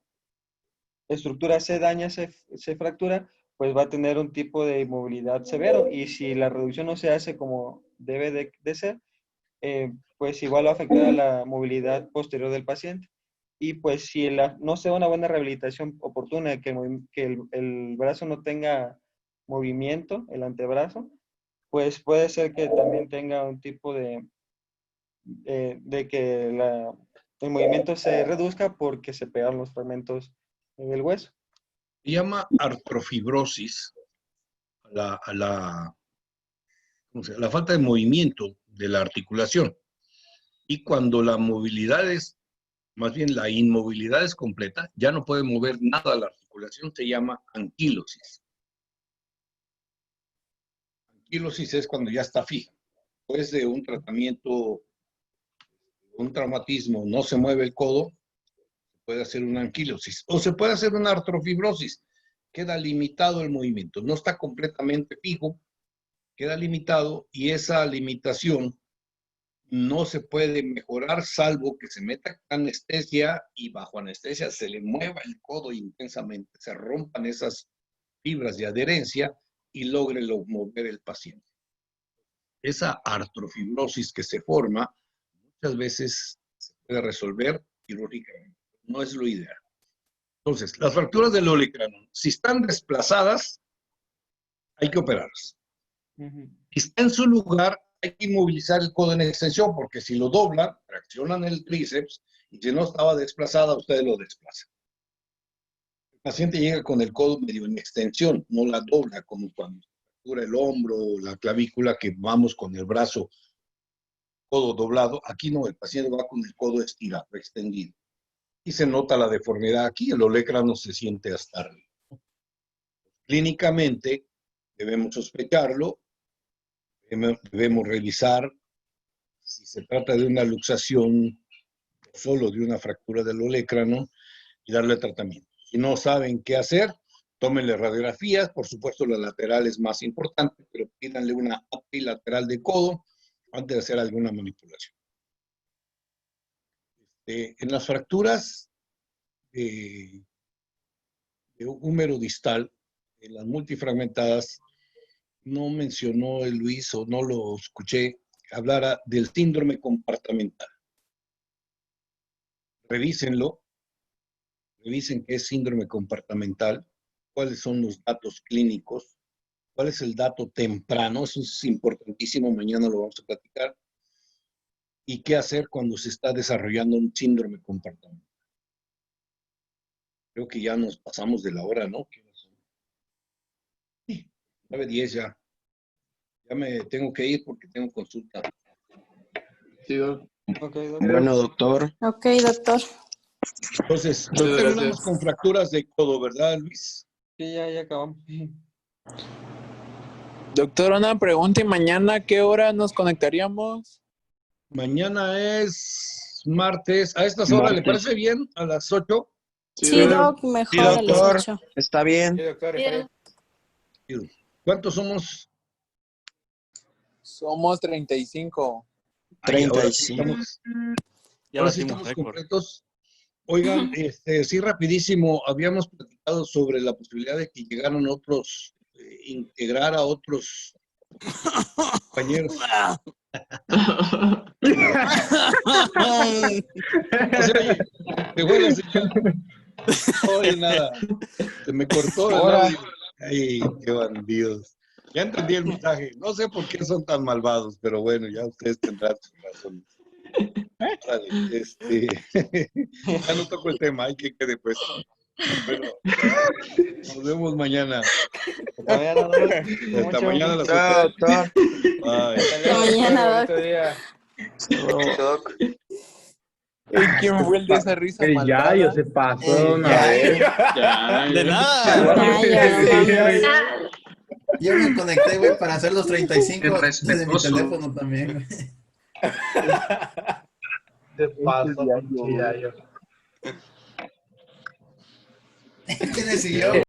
estructura se daña, se fractura, pues va a tener un tipo de inmovilidad severo y si la reducción no se hace como debe de ser, pues igual va a afectar a la movilidad posterior del paciente. Y pues si no se da una buena rehabilitación oportuna, que el brazo no tenga movimiento, el antebrazo, pues puede ser que también tenga un tipo de que el movimiento se reduzca porque se pegan los fragmentos en el hueso. Se llama artrofibrosis la falta de movimiento de la articulación. Y cuando la movilidad es, más bien la inmovilidad es completa, ya no puede mover nada la articulación, se llama anquilosis. Anquilosis es cuando ya está fija. Después de un tratamiento, un traumatismo, no se mueve el codo, se puede hacer una anquilosis. O se puede hacer una artrofibrosis. Queda limitado el movimiento. No está completamente fijo, queda limitado y esa limitación no se puede mejorar salvo que se meta anestesia y bajo anestesia se le mueva el codo intensamente, se rompan esas fibras de adherencia y logre mover el paciente. Esa artrofibrosis que se forma muchas veces se puede resolver quirúrgicamente. No es lo ideal. Entonces, las fracturas del olecranon, si están desplazadas, hay que operarlas. Si está en su lugar, hay que inmovilizar el codo en extensión, porque si lo doblan, traccionan el tríceps, y si no estaba desplazada, ustedes lo desplazan. El paciente llega con el codo medio en extensión, no la dobla, como cuando fractura el hombro o la clavícula, que vamos con el brazo codo doblado. Aquí no, el paciente va con el codo estirado, extendido. Y se nota la deformidad aquí, el olecranon se siente hasta arriba. Clínicamente, debemos sospecharlo, debemos revisar si se trata de una luxación o solo de una fractura del olecranon y darle tratamiento. Si no saben qué hacer, tómenle radiografías, por supuesto la lateral es más importante, pero pídanle una apilateral de codo antes de hacer alguna manipulación. En las fracturas de húmero distal, en las multifragmentadas, no mencionó el Luis o no lo escuché, hablara del síndrome compartamental. Revísenlo, revisen qué es síndrome compartamental, cuáles son los datos clínicos, cuál es el dato temprano, eso es importantísimo, mañana lo vamos a platicar, y qué hacer cuando se está desarrollando un síndrome compartamental. Creo que ya nos pasamos de la hora, ¿no? 9:10 ya. Ya me tengo que ir porque tengo consulta. Sí, doc. Okay, Bueno, doctor. Ok, doctor. Entonces, Muchas terminamos gracias. con fracturas de codo, ¿verdad, Luis? Sí, ya acabamos. Doctor, una pregunta. ¿Y mañana a qué hora nos conectaríamos? Mañana es martes. ¿A estas horas le parece bien? ¿A las 8? Sí, Doc, mejor a las doctor. 8. Está bien. Sí, doctor, está bien. ¿Cuántos somos? Somos 35. Ay, ahora sí 35. estamos, Ya ahora sí batimos estamos récord. completos. Oigan, sí, rapidísimo, habíamos platicado sobre la posibilidad de que llegaran otros, integrar a otros compañeros. No se oye, se fue la señal. No oye nada. Se me cortó el audio. Ay, qué bandidos. Ya entendí el mensaje. No sé por qué son tan malvados, pero bueno, ya ustedes tendrán sus razones. Vale, ya no toco el tema, hay que quede pues. Bueno, nos vemos mañana. Hasta mañana, Doc. Hasta Mucho. mañana a las Chao, 8. doctor. Bye. Hasta luego, Mañana, doctor, bonito día. Doc. ¿Y quién fue el de esa risa Ya, malvada? yo se pasó una vez. Ya, De ya. nada. Ya, ya. Yo me conecté, güey, para hacer los 35 desde mi Irrespetuoso. teléfono también, güey. Se pasó, pinche yayo. ¿Quién le siguió?